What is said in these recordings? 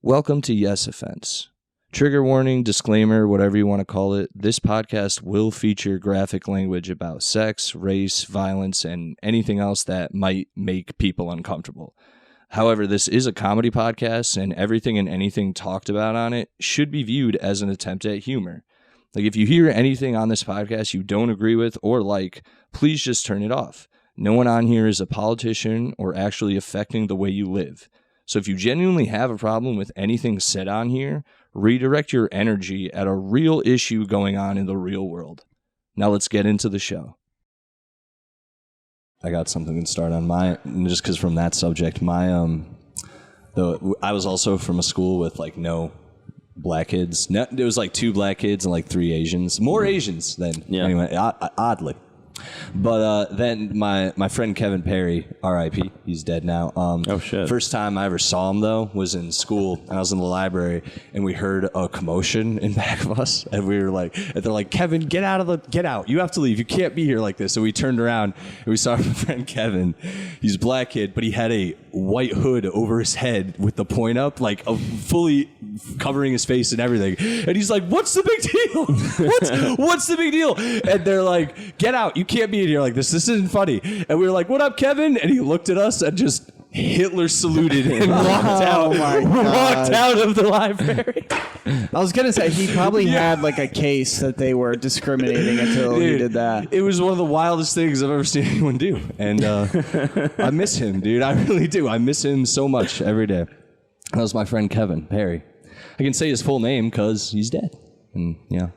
Welcome to Yes Offense. Trigger warning, disclaimer, whatever you want to call it, this podcast will feature graphic language about sex, race, violence, and anything else that might make people uncomfortable. However, this is a comedy podcast, and everything and anything talked about on it should be viewed as an attempt at humor. Like, if you hear anything on this podcast you don't agree with or like, please just turn it off. No one on here is a politician or actually affecting the way you live. So if you genuinely have a problem with anything said on here, redirect your energy at a real issue going on in the real world. Now let's get into the show. I got something to start on my, just because from that subject, I was also from a school with like no black kids. No, it was like 2 black kids and like 3 Asians. More Asians than, anyway, oddly. But then my friend Kevin Perry, R.I.P., he's dead now. Oh, shit. First time I ever saw him, though, was in school. I was in the library, and we heard a commotion in back of us. And we were like, and they're like, Kevin, get out. You have to leave. You can't be here like this. So we turned around, and we saw my friend Kevin. He's a black kid, but he had a white hood over his head with the point up, like fully covering his face and everything. And he's like, what's the big deal? What's the big deal? And they're like, get out. You can't be in here like this. This isn't funny. And we were like, what up, Kevin? And he looked at us and just Hitler saluted and walked out of the library. I was going to say, he probably had like a case that they were discriminating until he did that. It was one of the wildest things I've ever seen anyone do. And I miss him, dude. I really do. I miss him so much every day. That was my friend Kevin Perry. I can say his full name because he's dead. And yeah.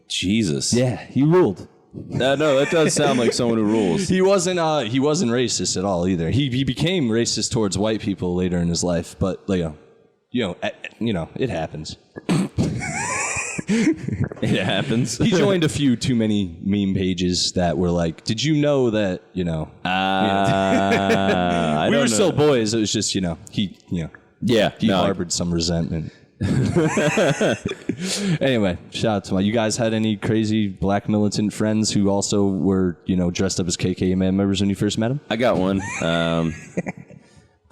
Jesus. Yeah, he ruled. No, that does sound like someone who rules. He wasn't racist at all either. He became racist towards white people later in his life, but it happens. It happens. He joined a few too many meme pages that were like, "Did you know that?" We were still boys. It was just he harbored some resentment. Anyway, shout out to you guys. Had any crazy black militant friends who also were dressed up as KKK members when you first met them? I got one. So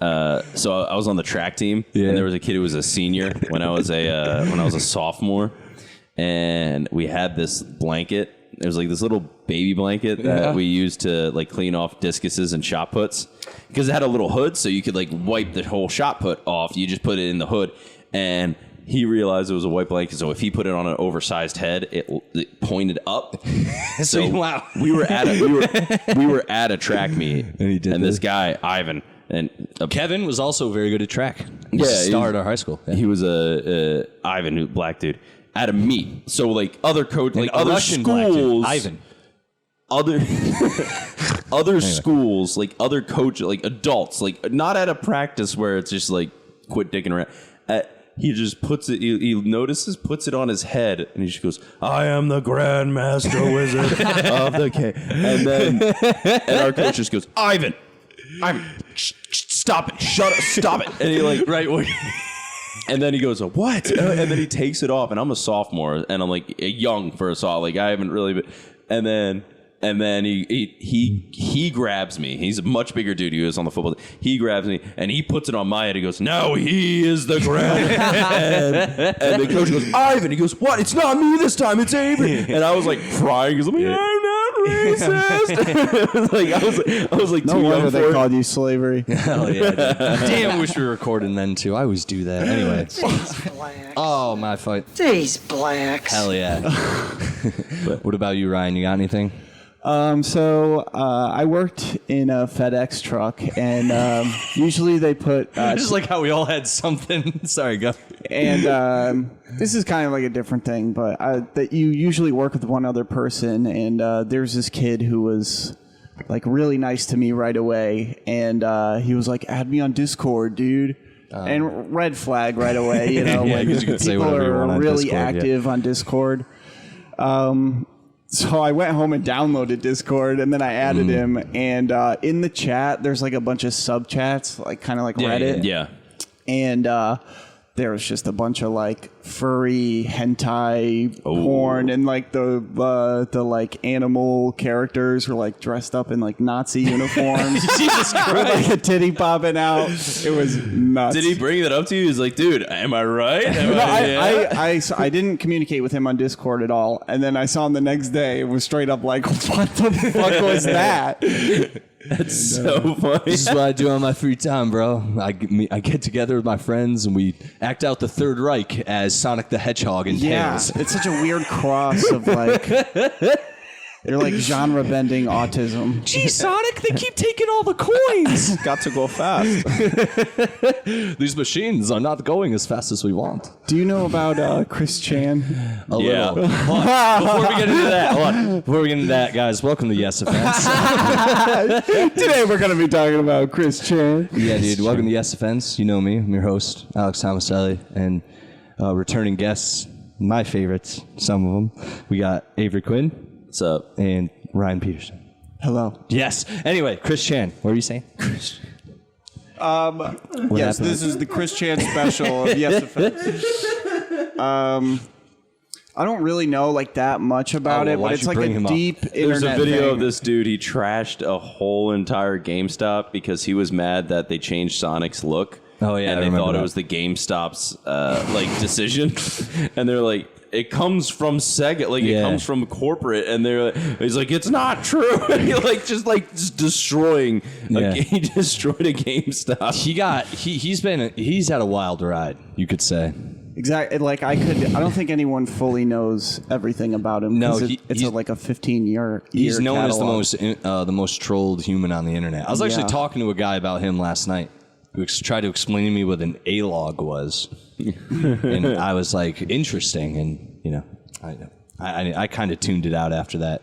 I was on the track team, and there was a kid who was a senior when I was a sophomore, and we had this blanket. It was like this little baby blanket that we used to like clean off discuses and shot puts, because it had a little hood, so you could like wipe the whole shot put off. You just put it in the hood. And he realized it was a white blanket, so if he put it on an oversized head, it pointed up. So wow, we were at a track meet, and this guy Ivan and Kevin was also very good at track. He was a star at our high school. Yeah. He was a Ivan, black dude, at a meet. So like other coach, like other Russian schools, Ivan. Other schools, like other coach, like adults, like not at a practice where it's just like quit dicking around. He just puts it, he notices, puts it on his head, and he just goes, I am the Grandmaster Wizard of the K. And our coach just goes, Ivan, stop it, shut up, stop it. And he like, right. And then he goes, what? And then he takes it off, and I'm a sophomore, and I'm like young for a sophomore, like I haven't really been, and then he grabs me. He's a much bigger dude. He was on the football team. He grabs me, and he puts it on my head. He goes, no, he is the grand. and the coach goes, Ivan. He goes, what? It's not me this time. It's Avery. And I was like crying. Because I'm like, I'm not racist. I was like, no wonder they called you slavery. Hell yeah. Damn, I wish we were recording then, too. I always do that. Anyway. These blacks. Oh, my fight. These blacks. Hell yeah. What about you, Ryan? You got anything? I worked in a FedEx truck, and usually they put... just like how we all had something. Sorry, go. And this is kind of like a different thing, but that you usually work with one other person, and there's this kid who was like really nice to me right away, and he was like, add me on Discord, dude. And red flag right away, yeah, when you could say people are on really Discord, active on Discord. So I went home and downloaded Discord, and then I added him. And in the chat, there's like a bunch of sub chats, like kind of like Reddit. Yeah. And there was just a bunch of like furry hentai porn, and like the like animal characters were like dressed up in like Nazi uniforms. Jesus Christ. With like a titty popping out. It was nuts. Did he bring that up to you? He's like, dude, am I right? I didn't communicate with him on Discord at all, and then I saw him the next day. It was straight up like, what the fuck was that? That's so funny. This is what I do on my free time, bro. I get together with my friends and we act out the Third Reich as Sonic the Hedgehog and Tails. It's such a weird cross of like, they're like genre bending autism. Gee, Sonic, they keep taking all the coins. Got to go fast. These machines are not going as fast as we want. Do you know about Chris Chan? A little. Before we get into that, guys, welcome to Yes Offense. Today we're going to be talking about Chris Chan. Yeah, dude, welcome to Yes Offense. You know me. I'm your host, Alex Tomaselli, and returning guests, my favorites, some of them. We got Avery Quinn. What's up? And Ryan Peterson. Hello. Yes. Anyway, Chris Chan. What were you saying? Yes, happened? this is the Chris Chan special of Yes Offense. I don't really know like that much about it, but it's like a deep internet There's a video thing. of this dude. He trashed a whole entire GameStop because he was mad that they changed Sonic's look. Oh, yeah, and I they remember thought that. it was the GameStop's like decision, and they're like, it comes from Sega, like it comes from corporate, and he's like, it's not true. And he just destroying. He destroyed a GameStop. He's had a wild ride, you could say. Exactly. Like I don't think anyone fully knows everything about him. No, it's like a 15-year. He's known catalog. as the most trolled human on the internet. I was actually talking to a guy about him last night who tried to explain to me what an A-log was, and I was like, interesting, and you know, I kind of tuned it out after that.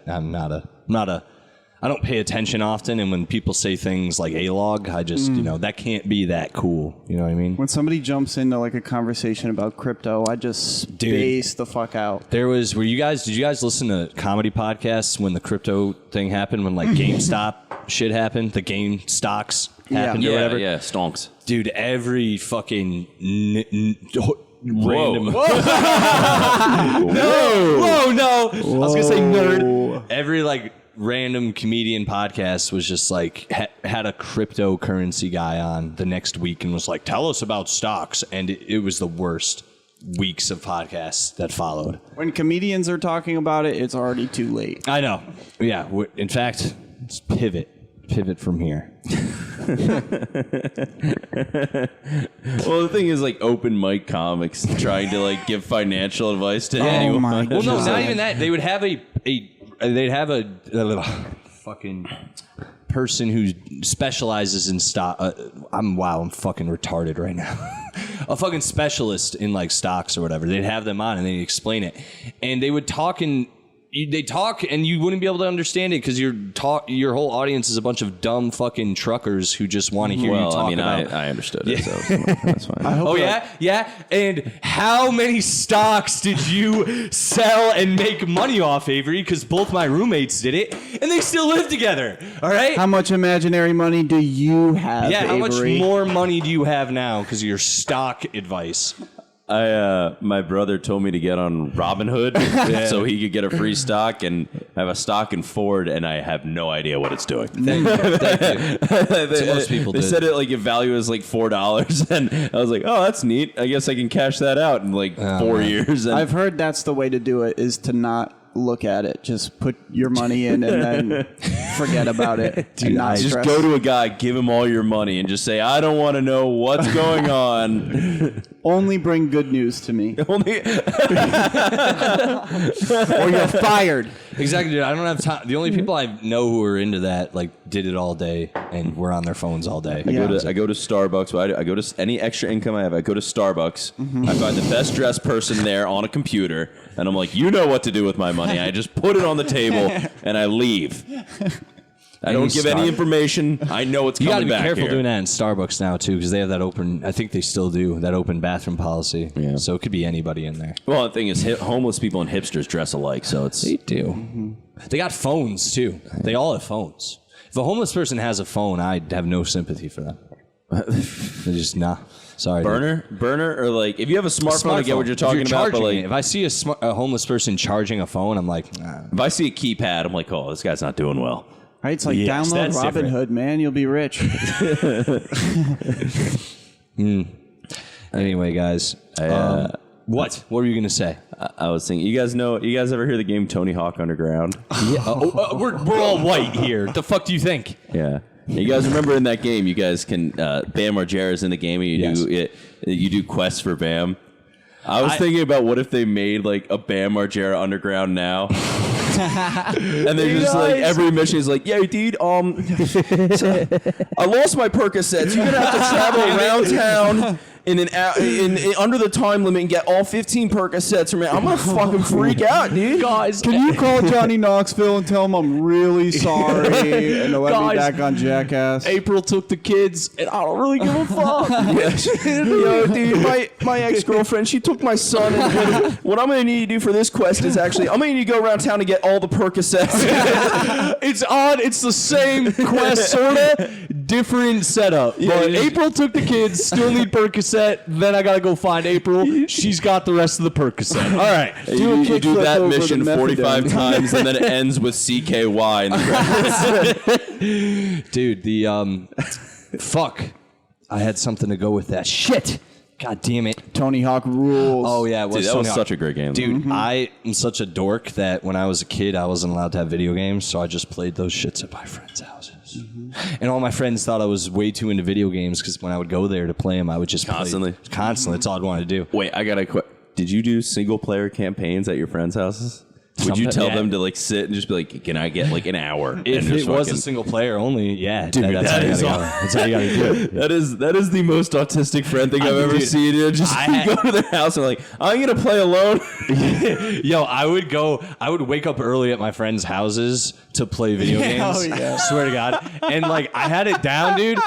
I don't pay attention often, and when people say things like A-log, I just that can't be that cool. You know what I mean? When somebody jumps into like a conversation about crypto, I just space the fuck out. Did you guys listen to comedy podcasts when the crypto thing happened, when like GameStop shit happened, the game stocks happened or whatever? Yeah, stonks. Dude, every fucking random. Whoa. No. I was gonna say nerd. Every like random comedian podcast was just like had a cryptocurrency guy on the next week and was like, tell us about stocks, and it was the worst weeks of podcasts that followed. When comedians are talking about it, it's already too late. I know. Yeah. In fact, let's pivot from here. Well, the thing is, like, open mic comics trying to like give financial advice to anyone. My Well, no, God. not even that. They would have a fucking person who specializes in stock. I'm fucking retarded right now. A fucking specialist in like stocks or whatever. They'd have them on and they'd explain it, and they would talk and. They talk and you wouldn't be able to understand it because your whole audience is a bunch of dumb fucking truckers who just want to hear you talk about. I understood it, so that's fine. Oh yeah. And how many stocks did you sell and make money off, Avery? Because both my roommates did it, and they still live together. All right. How much imaginary money do you have? Yeah. How much Avery? more money do you have now because of your stock advice? My brother told me to get on Robinhood so he could get a free stock, and I have a stock in Ford, and I have no idea what it's doing. Thank you. Most people They did. said it like if value is like $4, and I was like, oh, that's neat. I guess I can cash that out in like 4 years. And I've heard that's the way to do it, is to not look at it. Just put your money in and then forget about it. Dude, and not just stress. go to a guy, give him all your money, and just say, I don't want to know what's going on. Only bring good news to me, Only or you're fired. Exactly, dude. I don't have time. The only people I know who are into that like did it all day and were on their phones all day. I go to Starbucks. I go to any extra income I have. I go to Starbucks. I find the best dressed person there on a computer, and I'm like, you know what to do with my money. I just put it on the table and I leave. I don't give any information. I know it's You got to coming be back careful here. doing that in Starbucks now too, because they have that open. I think they still do that open bathroom policy. Yeah. So it could be anybody in there. Well, the thing is, homeless people and hipsters dress alike, so it's They do. They got phones too. They all have phones. If a homeless person has a phone, I'd have no sympathy for them. They're just nah. Sorry. Burner, or like if you have a smartphone, I get what you're talking about. But like, if I see a homeless person charging a phone, I'm like, nah. If I see a keypad, I'm like, oh, this guy's not doing well. Right? It's like download Robinhood, man. You'll be rich. Anyway, guys, what were you gonna say? I was thinking, you guys ever hear the game Tony Hawk Underground? Yeah. We're all white here. The fuck do you think? Yeah. You guys remember in that game, you guys can Bam Margera's in the game, and you do quests for Bam. I was thinking about what if they made like a Bam Margera Underground now. And they're just like, every mission is like, yeah, dude, so I lost my Percocets. You're gonna have to travel around town in under the time limit and get all 15 Percocets from it. I'm gonna fucking freak out, dude. Guys, can you call Johnny Knoxville and tell him I'm really sorry and to let me back on Jackass? April took the kids, and I don't really give a fuck. Yo, dude, my ex-girlfriend, she took my son, and what I'm gonna need to do for this quest is actually, I'm gonna need to go around town and get all the Percocets. It's odd. It's the same quest, sorta. Different setup. Yeah, but April took the kids, still need Percocet. Then I gotta go find April. She's got the rest of the Percocet. All right. You do that mission 45 times, and then it ends with CKY in the credits. Dude, fuck. I had something to go with that. Shit. God damn it. Tony Hawk rules. Oh, yeah. Dude, that was such a great game. Dude, I am such a dork that when I was a kid, I wasn't allowed to have video games, so I just played those shits at my friends' houses. And all my friends thought I was way too into video games because when I would go there to play them, I would just Constantly. Play. That's all I'd want to do. Wait, I got to did you do single-player campaigns at your friends' houses? Would you tell them to like sit and just be like, can I get like an hour? If it was a single player only, yeah. Dude, that's how you gotta do it. That is the most autistic friend thing I've ever seen. Just go to their house and like, I'm gonna play alone. Yo, I would wake up early at my friends' houses to play video games. Oh, yeah. Swear to God. And like I had it down, dude.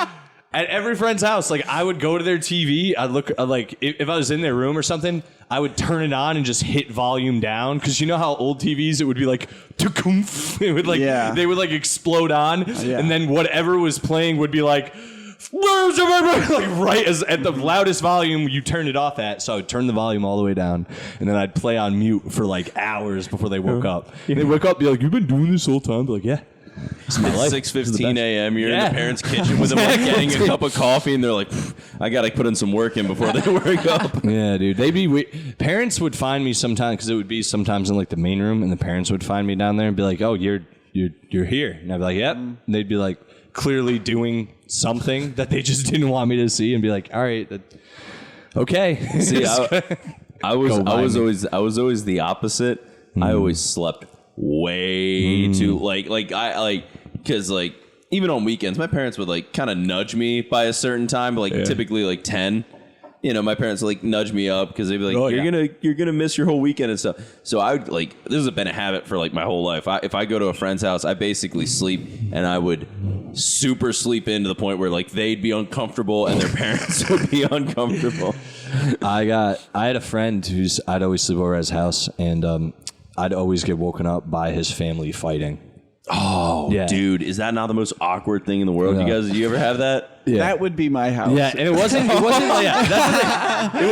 At every friend's house, like I would go to their TV. I'd look like if I was in their room or something, I would turn it on and just hit volume down because you know how old TVs it would be like it would like they would like explode on, and then whatever was playing would be like right as at the loudest volume you turn it off at. So I would turn the volume all the way down, and then I'd play on mute for like hours before they woke up. And they wake up, be like, "You've been doing this whole time?" Be like, "Yeah." It's 6:15 a.m. You're in the parents' kitchen with them like getting a cup of coffee, and they're like, I gotta put in some work in before they wake up. Yeah, dude. Parents would find me sometimes because it would be sometimes in like the main room, and the parents would find me down there and be like, "Oh, you're here," and I'd be like, "Yep." And they'd be like clearly doing something that they just didn't want me to see, and be like, "All right, okay." See, I was always the opposite. I always slept way too because like even on weekends my parents would like kind of nudge me by a certain time, but like typically like 10. You know, my parents would like nudge me up because they'd be like, you're gonna miss your whole weekend and stuff. So I would like, this has been a habit for like my whole life. If I go to a friend's house, I basically sleep, and I would super sleep in to the point where like they'd be uncomfortable and their parents would be uncomfortable. I had a friend I'd always sleep over at his house, and I'd always get woken up by his family fighting. Oh, yeah. Dude, is that not the most awkward thing in the world? Yeah. You ever have that? Yeah. That would be my house. Yeah, and it wasn't it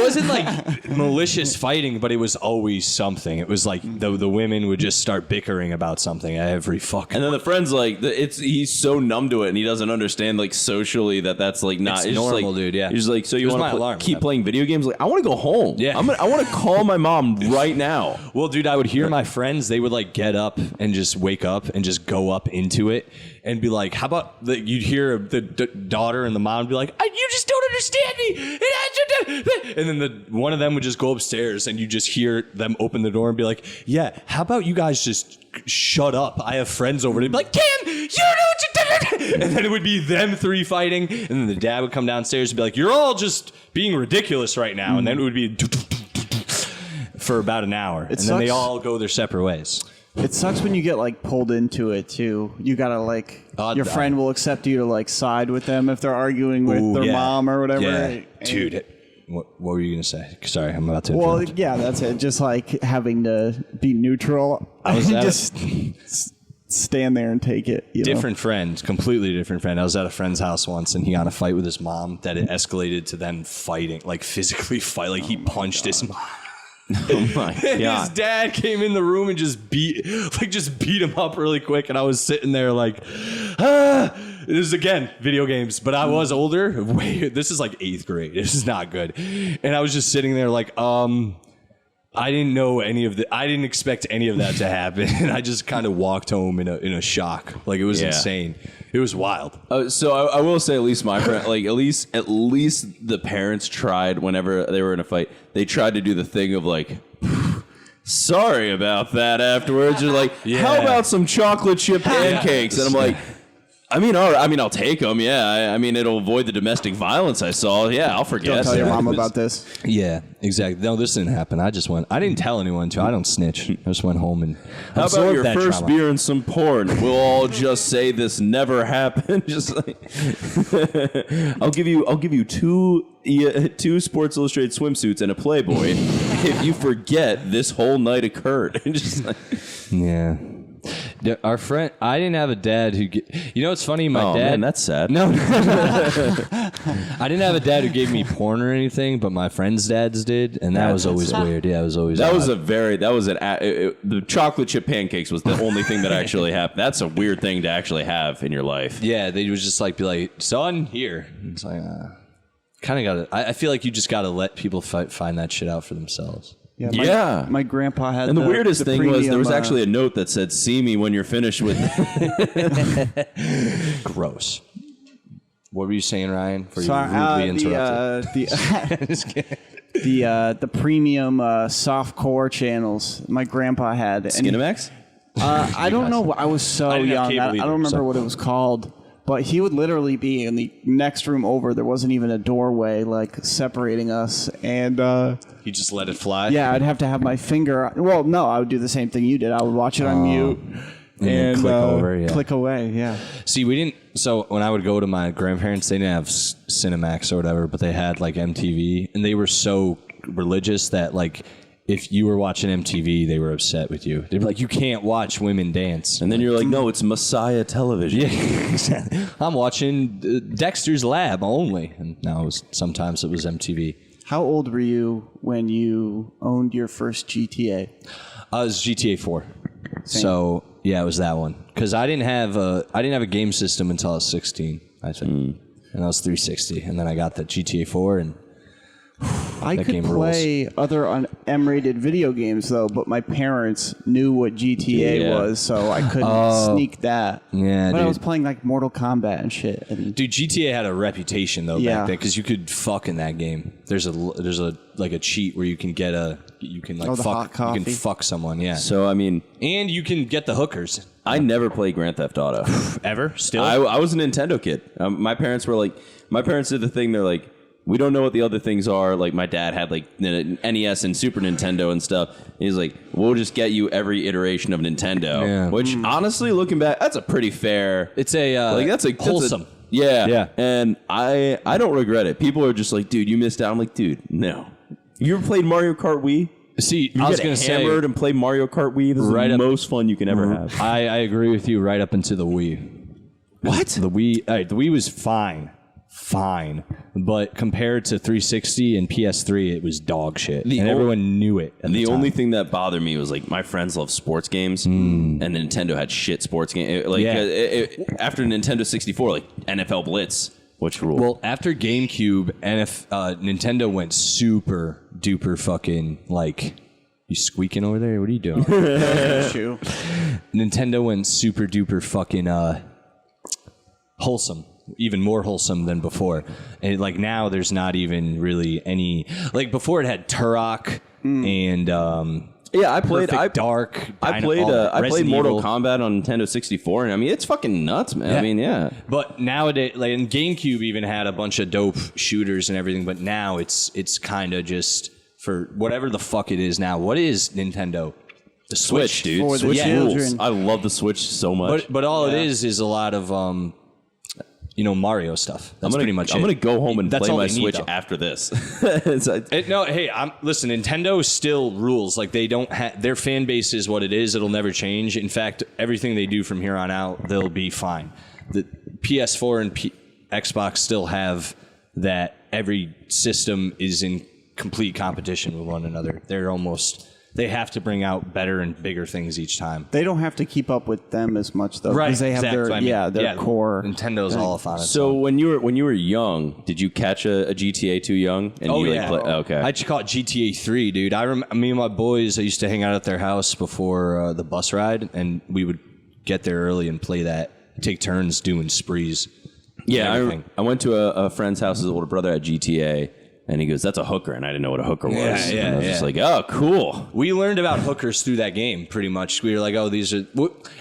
wasn't like malicious fighting, but it was always something. It was like the women would just start bickering about something every fucking. And then the friend's like, he's so numb to it, and he doesn't understand like socially that's like not it's normal, like, dude. Yeah, he's like, so you want to keep playing video games? Like, I want to go home. Yeah, I want to call my mom right now. Well, dude, I would hear my friends. They would like get up and just wake up and just go up into it and be like, how about you'd hear the daughter and the mom be like, you just don't understand me. And then one of them would just go upstairs, and you just hear them open the door and be like, yeah, how about you guys just shut up? I have friends over. They'd be like, Kim, you know what you did. And then it would be them three fighting. And then the dad would come downstairs and be like, you're all just being ridiculous right now. And then it would be for about an hour. And then they all go their separate ways. It sucks when you get like pulled into it too. You gotta like your friend will accept you to like side with them if they're arguing with their mom or whatever. Yeah. Dude, what were you gonna say? Sorry, I'm about to. Well, yeah, that's it. Just like having to be neutral. I was just stand there and take it. Different friend, completely different friend. I was at a friend's house once, and he got in a fight with his mom that it escalated to them fighting, like physically fight. Like he punched his mom. Oh my And god! his dad came in the room and just beat him up really quick, and I was sitting there like, ah. This is again video games, but I was older. Wait, this is like 8th grade. This is not good. And I was just sitting there like, I didn't know I didn't expect any of that to happen, and I just kind of walked home in a shock. Like it was insane. It was wild. So I will say, at least my friend, like at least the parents tried whenever they were in a fight. They tried to do the thing of like, sorry about that afterwards. You're like, how about some chocolate chip pancakes? And I'm like, I mean, I'll take them. Yeah, I mean, it'll avoid the domestic violence I saw. Yeah, I'll forget. Don't tell your mom about this. Yeah, exactly. No, this didn't happen. I didn't tell anyone to. I don't snitch. I just went home and how about absorbed your that first trauma. beer and some porn? We'll all just say this never happened. Just like I'll give you two Sports Illustrated swimsuits and a Playboy if you forget this whole night occurred. Just like, Yeah. Our friend, I didn't have a dad who, it's funny, my dad. Man, that's sad. No, I didn't have a dad who gave me porn or anything, but my friends' dads did, and that was always weird. Yeah, it was always That odd. was the chocolate chip pancakes was the only thing that actually happened. That's a weird thing to actually have in your life. Yeah, they would just be like, son, here. It's like, kind of got to, I feel like you just got to let people find that shit out for themselves. Yeah. My grandpa had And the weirdest the thing premium, was there was actually a note that said, "See me when you're finished with." Gross. What were you saying, Ryan? For Sorry, you rudely interrupted. the premium soft core channels my grandpa had. And Skinamax? I don't know. I was so I didn't have young. cable I either, don't remember so. what it was called. But he would literally be in the next room over. There wasn't even a doorway like separating us. And You just let it fly? yeah, I'd have to have my finger. Well, no, I would do the same thing you did. I would watch it on mute then click over, yeah. click away. Yeah. See, we didn't. So when I would go to my grandparents, they didn't have Cinemax or whatever, but they had like MTV, and they were so religious that like if you were watching MTV, they were upset with you. They'd be like, "You can't watch women dance." And then you're like, "No, it's Messiah Television." Yeah, exactly. I'm watching Dexter's Lab only, and now sometimes it was MTV. How old were you when you owned your first GTA? It was GTA 4. So yeah, it was that one because I didn't have a game system until I was 16, I think, and I was 360, and then I got the GTA 4 and. I That could game play other M-rated video games though, but my parents knew what GTA Yeah. was, so I couldn't sneak that. Yeah, but I dude. was playing like Mortal Kombat and shit. And Dude, GTA had a reputation though Yeah. back then because you could fuck in that game. There's a like a cheat where you can get the hot fuck coffee. you can fuck someone, yeah. So I mean, And you can get the hookers. I never played Grand Theft Auto. Ever? Still? I was a Nintendo kid. My parents did the thing. They're like, we don't know what the other things are. Like my dad had like the NES and Super Nintendo and stuff. He's like, we'll just get you every iteration of Nintendo. Yeah. Which honestly, looking back, that's a pretty fair. It's a That's wholesome. Yeah. Yeah. And I don't regret it. People are just like, dude, you missed out. I'm like, dude, no. You ever played Mario Kart Wii? See, You I was get going to say hammered and play Mario Kart Wii. This is Right the up- most fun you can ever have. I agree with you right up into the Wii. What? The Wii was fine, but compared to 360 and PS3, it was dog shit, and everyone knew it. At The the only time. thing that bothered me was like my friends love sports games, and Nintendo had shit sports games. After Nintendo 64, like NFL Blitz, which ruled. Well, after GameCube, Nintendo went super duper fucking like. You squeaking over there? What are you doing? shoe. Nintendo went super duper fucking wholesome, even more wholesome than before. And like now, there's not even really any like before. It had Turok and yeah, I played Perfect Dark. I played Resident Mortal Evil. Kombat on Nintendo 64, and I mean it's fucking nuts, man. Yeah. I mean, yeah. But nowadays, like in GameCube, even had a bunch of dope shooters and everything. But now it's kind of just for whatever the fuck it is now. What is Nintendo? The Switch, dude. For the Switch rules. children. I love the Switch so much. But all it is a lot of Mario stuff. That's pretty much it. I'm gonna go home and That's play all my they need, Switch though. after this. Listen, Nintendo still rules. Like, they don't their fan base is what it is. It'll never change. In fact, everything they do from here on out, they'll be fine. The PS4 and Xbox still have that every system is in complete competition with one another. They have to bring out better and bigger things each time. They don't have to keep up with them as much, though. Right, Because they have their core. Nintendo's all off on it. So when you were young, did you catch a GTA too young? And okay. I just caught GTA 3, dude. I remember me and my boys, I used to hang out at their house before the bus ride, and we would get there early and play that, take turns doing sprees. Yeah, I went to a friend's house. His older brother had GTA, and he goes, "That's a hooker," and I didn't know what a hooker was. And I was just like, "Oh, cool." We learned about hookers through that game, pretty much. We were like, "Oh, these are."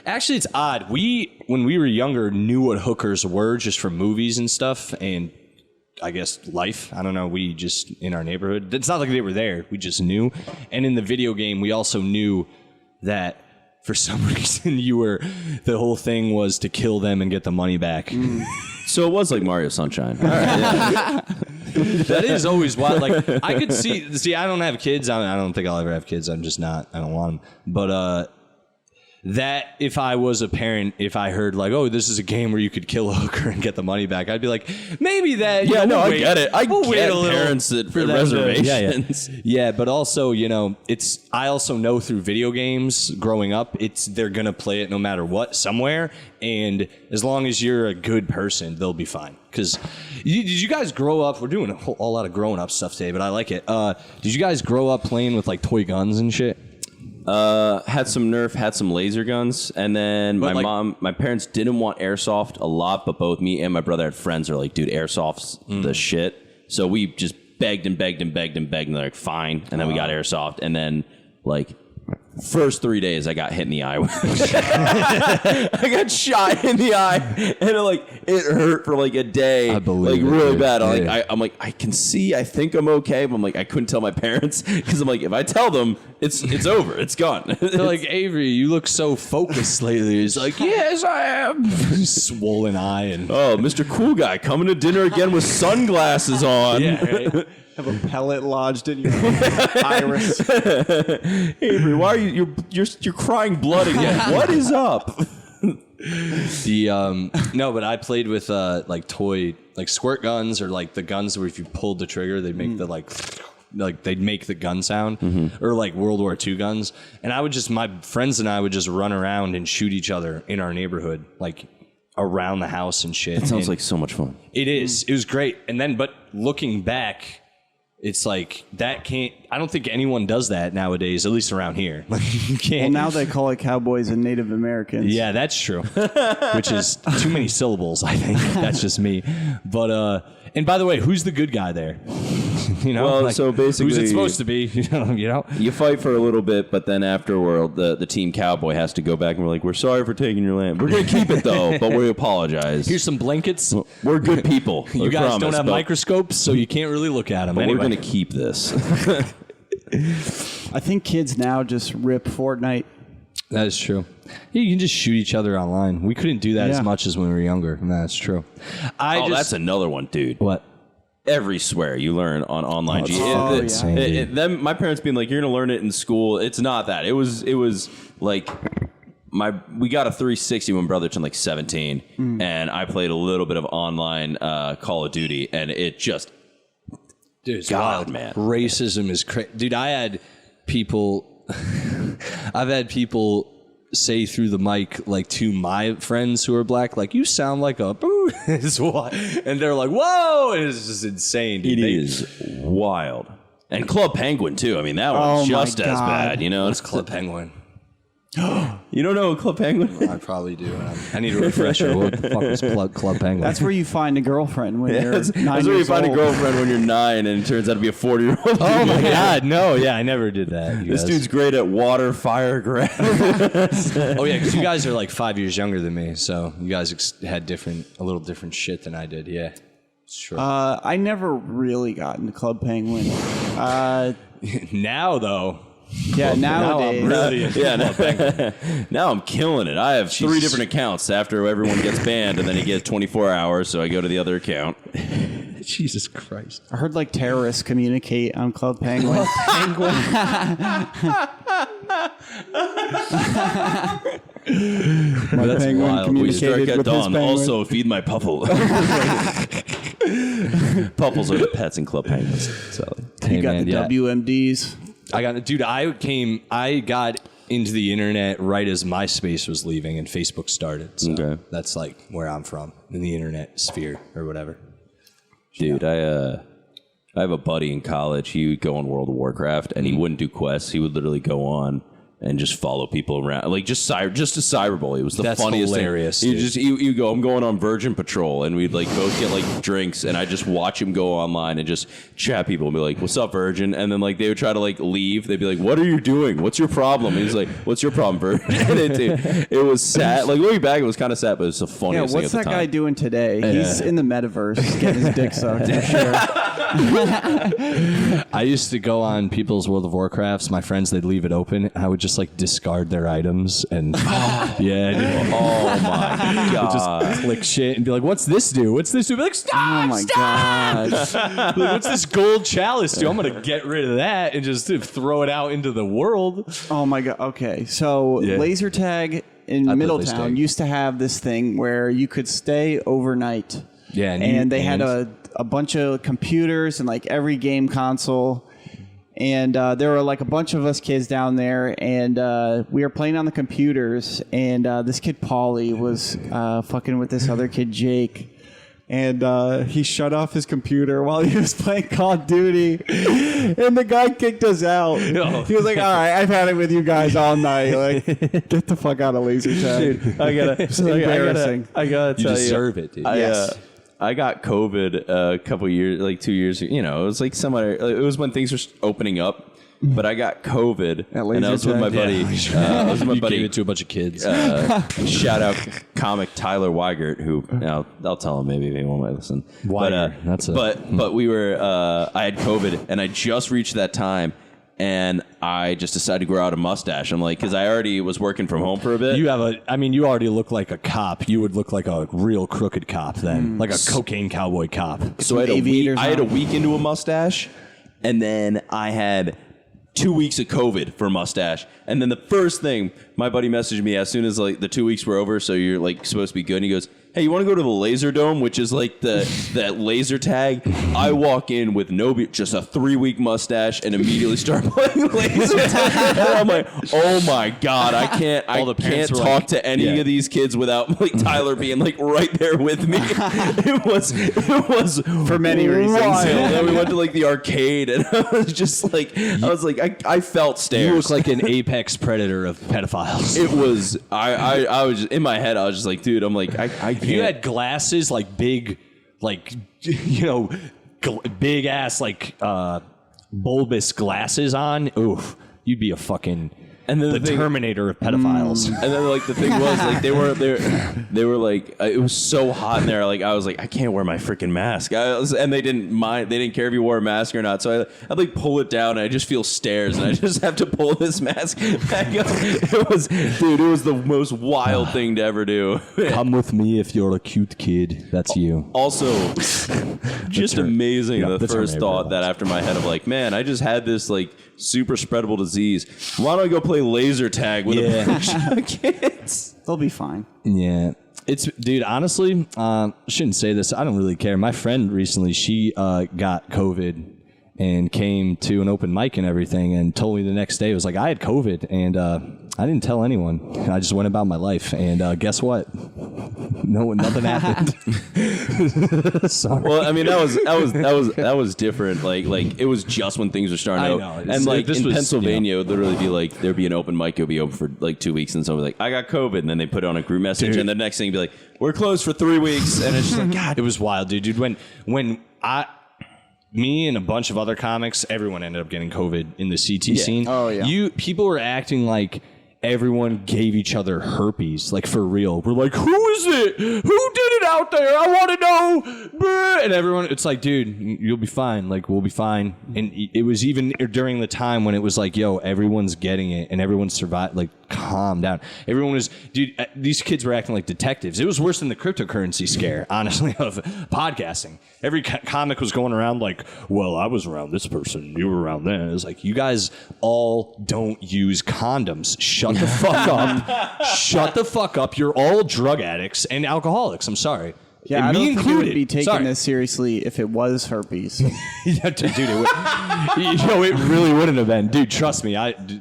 Actually, it's odd. When we were younger, knew what hookers were just from movies and stuff, and I guess life. I don't know. We just in our neighborhood. It's not like they were there. We just knew. And in the video game, we also knew that. For some reason, the whole thing was to kill them and get the money back. So it was like Mario Sunshine. All right, yeah. That is always wild. Like, I could see, I don't have kids. I don't think I'll ever have kids. I'm just not. I don't want them. But that if I was a parent, if I heard like, oh, this is a game where you could kill a hooker and get the money back, I'd be like, maybe that. Yeah, no, I get it. I get parents that for reservations. Yeah, but also, I also know through video games growing up, they're gonna play it no matter what somewhere, and as long as you're a good person, they'll be fine. Because did you guys grow up? We're doing a whole lot of growing up stuff today, but I like it. Did you guys grow up playing with like toy guns and shit? Had some Nerf, had some laser guns, and then my parents didn't want airsoft a lot, but both me and my brother had friends who were like, dude, airsoft's the shit. So we just begged and begged and begged and begged, and they're like, fine. And then we got airsoft, and then like first 3 days I got hit in the eye. I got shot in the eye, and it hurt for like a day. I believe like really dude. bad. Yeah. I'm like, I can see, I think I'm okay, but I'm like, I couldn't tell my parents because I'm like, if I tell them, it's over, it's gone. They're like, Avery, you look so focused lately. He's like, yes, I am. Swollen eye and oh, Mr. Cool Guy coming to dinner again with sunglasses on. yeah, right? Have a pellet lodged in your iris. Avery, why are you're crying blood again? What is up? No, but I played with like toy like squirt guns or like the guns where if you pulled the trigger they make the like they'd make the gun sound or like World War II guns, and my friends and I would just run around and shoot each other in our neighborhood like around the house and shit. It sounds like so much fun. It is. It was great. And then but looking back, it's like I don't think anyone does that nowadays, at least around here. Like, you can't. Well, now they call it cowboys and Native Americans. Yeah, that's true. Which is too many syllables, I think. That's just me. But and by the way, who's the good guy there? Well, so basically, who's it supposed to be? You fight for a little bit, but then afterward, the team cowboy has to go back and we're like, we're sorry for taking your land. We're gonna keep it though, but we apologize. Here's some blankets. We're good people. You guys don't have microscopes, so you can't really look at them. But anyway. we're gonna keep this. I think kids now just rip Fortnite. That is true. You can just shoot each other online. We couldn't do that as much as when we were younger. That's true. That's another one, dude. What? Every swear you learn on online. Then my parents being like, "You're gonna learn it in school." It's not that. It was like we got a 360 when brother turned like 17, and I played a little bit of online Call of Duty, and it just Dude, God, man, racism is crazy. Dude, I've had people say through the mic, like to my friends who are black, like, you sound like a boo. And they're like, whoa. It's just insane. Dude. It is wild. And Club Penguin, too. I mean, that one's just as bad, What's Club Penguin? You don't know Club Penguin? I probably do. I need a refresher. What the fuck is Club Penguin? That's where you find a girlfriend when you're 9 years old. That's where you find a girlfriend when you're 9 and it turns out to be a 40-year-old. Oh my God, no. Yeah, I never did that. This dude's great at water, fire, grass. Oh yeah, because you guys are like 5 years younger than me, so you guys had a little different shit than I did. Yeah, sure. I never really got into Club Penguin. Now though, Yeah, Now nowadays. I'm really Now I'm killing it. I have 3 different accounts after everyone gets banned, and then he gets 24 hours, so I go to the other account. Jesus Christ. I heard like terrorists communicate on Club Penguin. That's Penguin wild. We strike communicated at with his dawn. penguin. Also, feed my puffle. Puffles are the pets in Club Penguins. Sally. You got the WMDs. I got into the internet right as MySpace was leaving and Facebook started. So Okay. that's like where I'm from, in the internet sphere or whatever. Dude, I have a buddy in college. He would go on World of Warcraft, and he wouldn't do quests. He would literally go on and just follow people around, like just a cyberbully. It was the That's funniest hilarious, thing. dude. You go, I'm going on Virgin Patrol, and we'd like both get like drinks, and I just watch him go online and just chat people and be like, "What's up, Virgin?" And then like they would try to like leave. They'd be like, "What are you doing? What's your problem?" And he's like, "What's your problem, Virgin?" And it was sad. Like looking back, it was kind of sad, but it's the Yeah, funniest thing what's at the that time. guy doing today? He's in the metaverse getting his dick sucked for sure. I used to go on people's World of Warcrafts. My friends, they'd leave it open. I would just like discard their items and yeah, dude. Oh my god! Just click shit and be like, "What's this do? What's this do?" Be like, "Stop! Oh my stop!" gosh. Be like, "What's this gold chalice do?" I'm gonna get rid of that and just throw it out into the world. Oh my god. Okay, so Yeah. laser tag in I play laser Middletown tag. used to have this thing where you could stay overnight. Yeah, and they had a bunch of computers and like every game console. And there were like a bunch of us kids down there, and we were playing on the computers. And this kid Paulie was fucking with this other kid Jake, and he shut off his computer while he was playing Call of Duty, and the guy kicked us out. He was like, "All right, I've had it with you guys all night. Like, get the fuck out of laser tag." Dude, I gotta embarrassing. I gotta You tell deserve it, dude. Yes. I got COVID a couple years, like 2 years. You know, it was like it was when things were opening up. But I got COVID, and I was with my buddy. I was with my You buddy. gave it to a bunch of kids. Shout out comic Tyler Weigert, who I'll tell him maybe if anyone might listen. Weigert, But we were. I had COVID, and I just reached that time. And I just decided to grow out a mustache. I'm like, because I already was working from home for a bit. You already look like a cop. You would look like a real crooked cop then, like a cocaine cowboy cop. So I aviators had a on. week into a mustache, and then I had 2 weeks of COVID for a mustache. And then the first thing, my buddy messaged me as soon as like the 2 weeks were over, so you're like supposed to be good. And he goes, "Hey, you want to go to the Laser Dome, which is like that laser tag?" I walk in with just a 3-week mustache and immediately start playing laser tag. And I'm like, "Oh my god, I can't parents were talk like, to any yeah. of these kids without like Tyler being like right there with me." It was For many reasons. wild. Then we went to like the arcade, and I was just like, I felt stares. You look like an apex predator of pedophiles. It was. I was just, in my head. I was just like, dude. I'm like, I can't. If you had glasses, like big, like, big ass, like, bulbous glasses on, oof, you'd be a fucking And then the Terminator of pedophiles. And then like the thing was like they were like it was so hot in there. Like I was like, I can't wear my freaking mask. And they didn't mind. They didn't care if you wore a mask or not. So I'd like pull it down, and I just feel stares, and I just have to pull this mask back up. It was the most wild thing to ever do. Come with me if you're a cute kid. That's you. Also, just amazing. Yeah, The first Terminator thought vibes. that after my head of like, man, I just had this like super spreadable disease. Why don't I go play laser tag with a bunch of kids? They'll be fine. Yeah. Dude, honestly, shouldn't say this. I don't really care. My friend recently, she got COVID and came to an open mic and everything and told me the next day, it was like, I had COVID and I didn't tell anyone. I just went about my life. And guess what? Nothing happened. Sorry. Well, I mean, that was different. Like it was just when things were starting I out. know. And like This in was, Pennsylvania, it would literally be like there'd be an open mic, it would be open for like 2 weeks, and someone would be like, I got COVID, and then they put it on a group message, and the next thing you'd be like, we're closed for 3 weeks, and it's just like, God, It was wild, dude. When me and a bunch of other comics, everyone ended up getting COVID in the CT scene. Oh, yeah. People were acting like everyone gave each other herpes, like for real. We're like, who is it? Who did it out there? I want to know. And everyone, it's like, dude, you'll be fine. Like, we'll be fine. And it was even during the time when it was like, yo, everyone's getting it and everyone survived. Like, calm down. Everyone was, dude, these kids were acting like detectives. It was worse than the cryptocurrency scare, honestly, of podcasting. Every comic was going around like, well, I was around this person, you were around that. It was like, you guys all don't use condoms. Shut the fuck up. Shut the fuck up. You're all drug addicts and alcoholics. I'm sorry. Yeah, and I don't me think included. it would be taking Sorry. this seriously if it was herpes. Yeah, dude, it really wouldn't have been. Dude, trust me.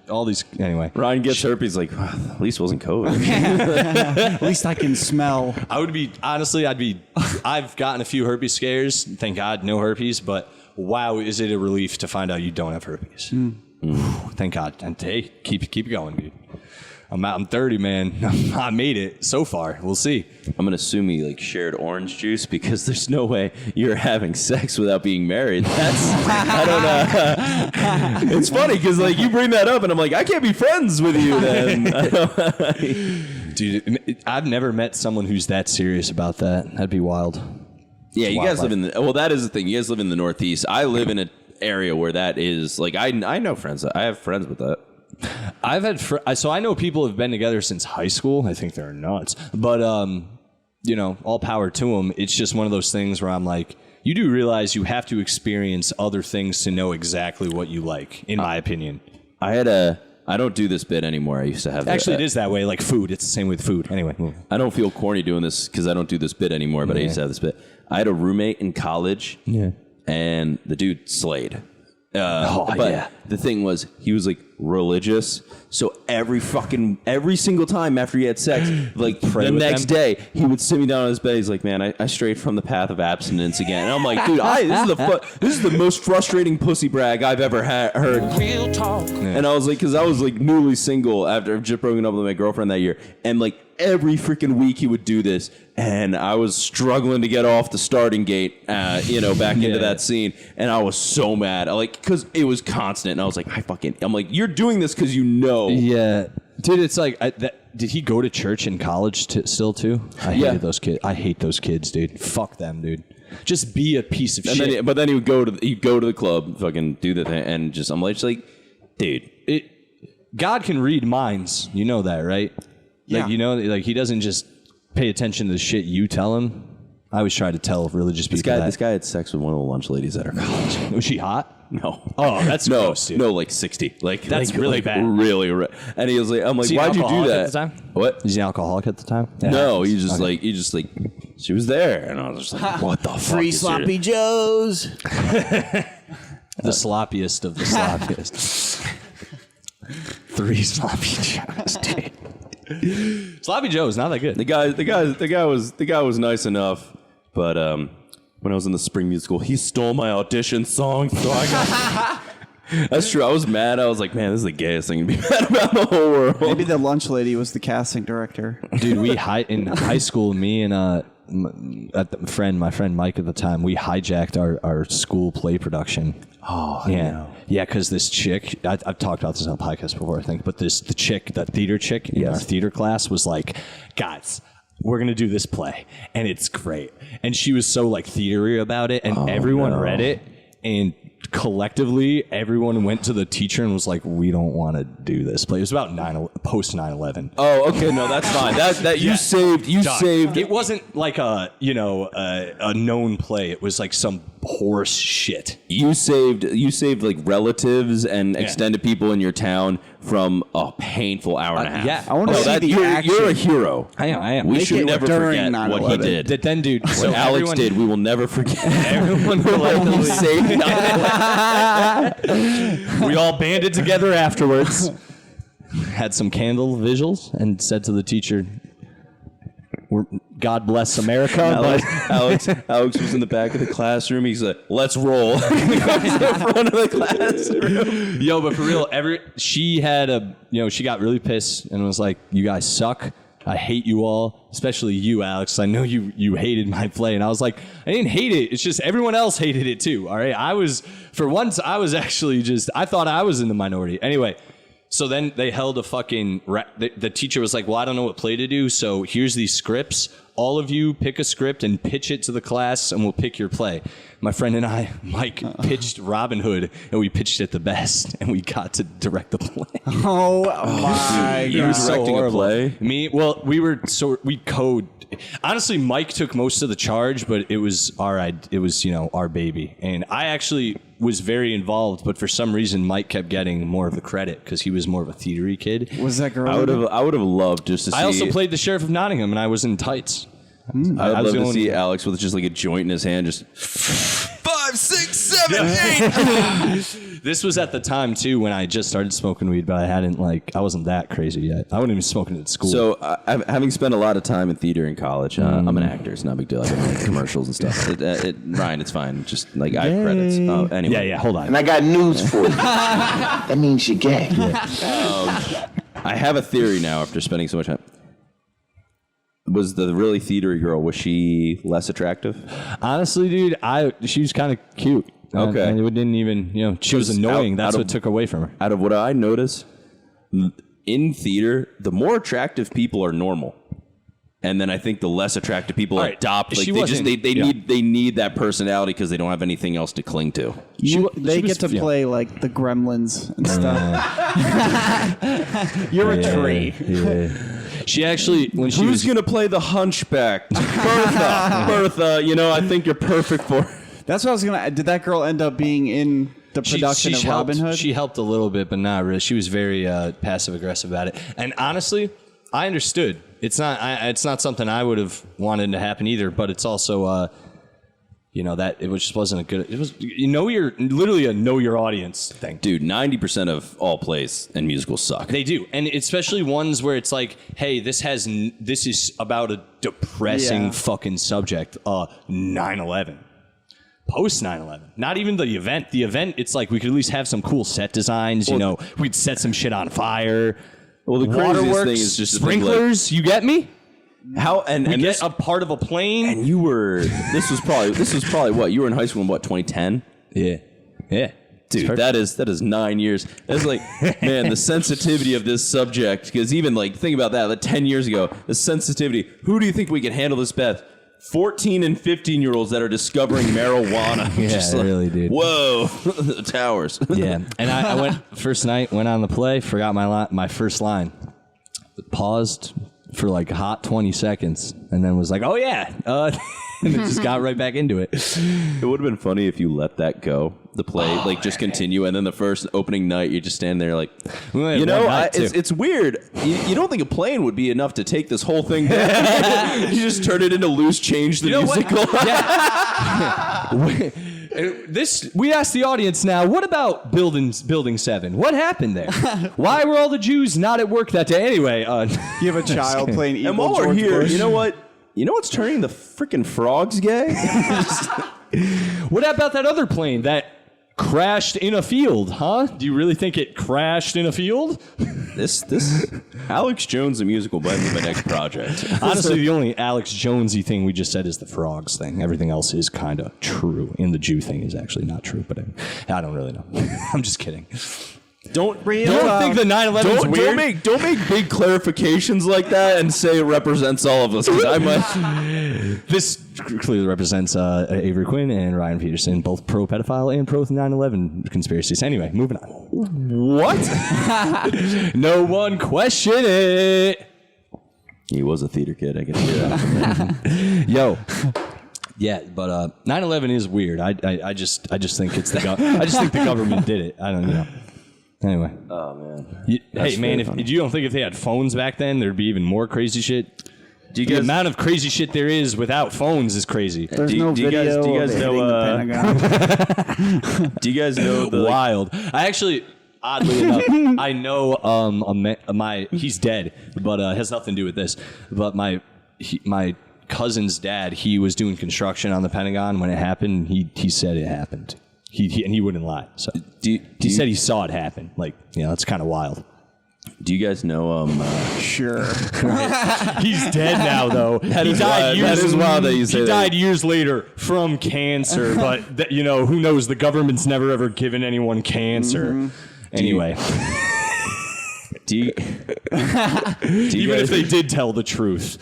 All these anyway. Ryan gets herpes like, well, at least it wasn't COVID. At least I can smell. I would be honestly. I've gotten a few herpes scares. Thank God, no herpes. But wow, is it a relief to find out you don't have herpes? Thank God. And hey, keep going, dude. I'm 30, man. I made it so far. We'll see. I'm gonna assume you like shared orange juice because there's no way you're having sex without being married. I don't know. It's funny because like you bring that up and I'm like, I can't be friends with you then. Dude, I've never met someone who's that serious about that. That'd be wild. Yeah, you guys Wildlife. live in well, that is the thing. You guys live in the Northeast. I live in an area where that is like I know friends. I have friends with that. I've had so I know people have been together since high school. I think they're nuts, but you know, all power to them. It's just one of those things where I'm like, you do realize you have to experience other things to know exactly what you like. In my opinion, I don't do this bit anymore. I used to have actually it is that way. Like food, it's the same with food. Anyway, I don't feel corny doing this because I don't do this bit anymore. But I used to have this bit. I had a roommate in college, and the dude slayed. But the thing was, he was like religious. So every single time after he had sex, like the next day, he would sit me down on his bed. He's like, "Man, I strayed from the path of abstinence again." And I'm like, "Dude, this is the most frustrating pussy brag I've ever heard." Real talk. And I was like, because I was like newly single after I've just broken up with my girlfriend that year, and like every freaking week he would do this, and I was struggling to get off the starting gate, back into that scene, and I was so mad, because it was constant, and I was like, I'm like, you're doing this because you know. Yeah, dude, it's like, did he go to church in college still too? I hated those kids. I hate those kids, dude. Fuck them, dude. Just be a piece of shit. But then he would go to the club, fucking do the thing, and I'm like, dude, God can read minds. You know that, right? Yeah. Like, he doesn't just pay attention to the shit you tell him. I always try to tell religious people This guy had sex with one of the lunch ladies at our college. Was she hot? No. Oh, that's gross, dude. No, like 60. That's really bad. Really. And he was like, I'm like, why'd you do that? At the time? What? Was he an alcoholic at the time? Yeah. No, he just she was there, and I was just like, what the fuck? Free sloppy joes. The sloppiest of the sloppiest. 3 sloppy joes, dude. Sloppy Joe is not that good. The guy was nice enough, but when I was in the spring musical, he stole my audition song, so I got. That's true. I was mad. I was like, man, this is the gayest thing to be mad about in the whole world. Maybe the lunch lady was the casting director. Dude, in high school, me and my friend Mike at the time, we hijacked our school play production. Oh, yeah. Yeah, because this chick, I've talked about this on a podcast before, I think, but the theater chick in our theater class was like, guys, we're going to do this play, and it's great. And she was so like theatery about it, and everyone read it, and collectively, everyone went to the teacher and was like, we don't want to do this play. It was about post 9/11. Oh, okay, no, that's fine. You saved. It wasn't like a known play. It was like some horse shit. You saved like relatives and extended people in your town from a painful hour and a half. Yeah. I want to see the action. You're a hero. I am. We Make should it never during forget what he 9/11. did. Then, dude, What so Alex did, we will never forget. Everyone He saved we all banded together afterwards, had some candle visuals, and said to the teacher, God bless America. Alex was in the back of the classroom. He's like, let's roll. He comes to the front of the classroom. Yo, but for real, she had she got really pissed and was like, you guys suck. I hate you all, especially you, Alex. I know you hated my play. And I was like, I didn't hate it. It's just everyone else hated it too. All right. I thought I was in the minority. Anyway, So then they held a fucking... The teacher was like, well, I don't know what play to do, so here's these scripts. All of you pick a script and pitch it to the class, and we'll pick your play. My friend and I, Mike, pitched Robin Hood, and we pitched it the best, and we got to direct the play. Oh my God. You were directing a play? We code. Honestly, Mike took most of the charge, but it was our baby. And I actually was very involved, but for some reason, Mike kept getting more of the credit because he was more of a theatery kid. Was that girl? I would have loved just to see. I also played the Sheriff of Nottingham, and I was in tights. I'd love to see Alex with just like a joint in his hand, just 5, 6, 7, 8. This was at the time too when I just started smoking weed, but I wasn't that crazy yet. I wasn't even smoking it at school. So, having spent a lot of time in theater in college, I'm an actor. It's not a big deal. I've been in commercials and stuff. Ryan, it's fine. Just like I have credits. Anyway. Yeah. Hold on. And I got news for you. That means you're gay. I have a theory now after spending so much time. Was the really theatery girl, was she less attractive? Honestly, dude, she was kind of cute. Okay. And it didn't even, she was annoying. That's what took away from her. Out of what I notice, in theater, the more attractive people are normal. And then I think the less attractive people adopt. Like they need that personality because they don't have anything else to cling to. They get to play like the Gremlins and stuff. You're a tree. Yeah. She actually, when she Who's gonna play the Hunchback? Bertha. I think you're perfect for it. That's what I was gonna. Did that girl end up being in the production of Robin Hood? She helped a little bit, but not really. She was very passive aggressive about it. And honestly, I understood. It's not something I would have wanted to happen either. But it's also, that it just wasn't a good. It was literally a know your audience thing. Dude, 90% of all plays and musicals suck. They do, and especially ones where it's like, hey, this is about a depressing fucking subject. 9/11. Post 9/11, not even the event. The event, it's like we could at least have some cool set designs. We'd set some shit on fire. Well, the craziest thing is just sprinklers. You get me? How and we and get this a part of a plane. And you were. This was probably what you were in high school in 2010. Yeah. Dude, that is 9 years. It's like, man, the sensitivity of this subject. Because even think about that. Like 10 years ago, the sensitivity. Who do you think we can handle this, Beth? 14 and 15-year-olds that are discovering marijuana. Yeah, really, dude. Whoa, the towers. Yeah, and I went on the play, forgot my first line, paused for like hot 20 seconds, and then was like, oh yeah, and then just got right back into it. It would have been funny if you let that go, the play, just continue, and then the first opening night, you just stand there like, it's weird. You don't think a plane would be enough to take this whole thing down. You just turn it into Loose Change, the musical. We asked the audience now, what about Building 7? What happened there? Why were all the Jews not at work that day? Anyway, you have a child playing evil and while we're George here, Bush. you know what? You know what's turning the freaking frogs gay? What about that other plane that crashed in a field, huh? Do you really think it crashed in a field? This Alex Jones the musical might be my next project. Honestly, the only Alex Jonesy thing we just said is the frogs thing. Everything else is kind of true, and the Jew thing is actually not true. But I don't really know. I'm just kidding. Don't think the 9/11 is weird. Don't make big clarifications like that and say it represents all of us. This clearly represents Avery Quinn and Ryan Peterson, both pro-pedophile and pro-9/11 conspiracies. Anyway, moving on. What? No one question it. He was a theater kid. I can hear that. Yo. Yeah, but 9/11 is weird. I just think it's I just think the government did it. I don't know. Anyway. Oh man. Hey man, if you don't think if they had phones back then, there'd be even more crazy shit. The amount of crazy shit there is without phones is crazy. There's no video. Do you guys know? The do you guys know the wild? I actually, oddly enough, I know he's dead, but has nothing to do with this. But my cousin's dad, he was doing construction on the Pentagon when it happened. He said it happened. He wouldn't lie. So he said he saw it happen. That's kind of wild. Do you guys know Sure. He's dead now, though. That is wild that you say he that. died years later from cancer, but who knows? The government's never ever given anyone cancer. Anyway. Do you Even if they did tell the truth.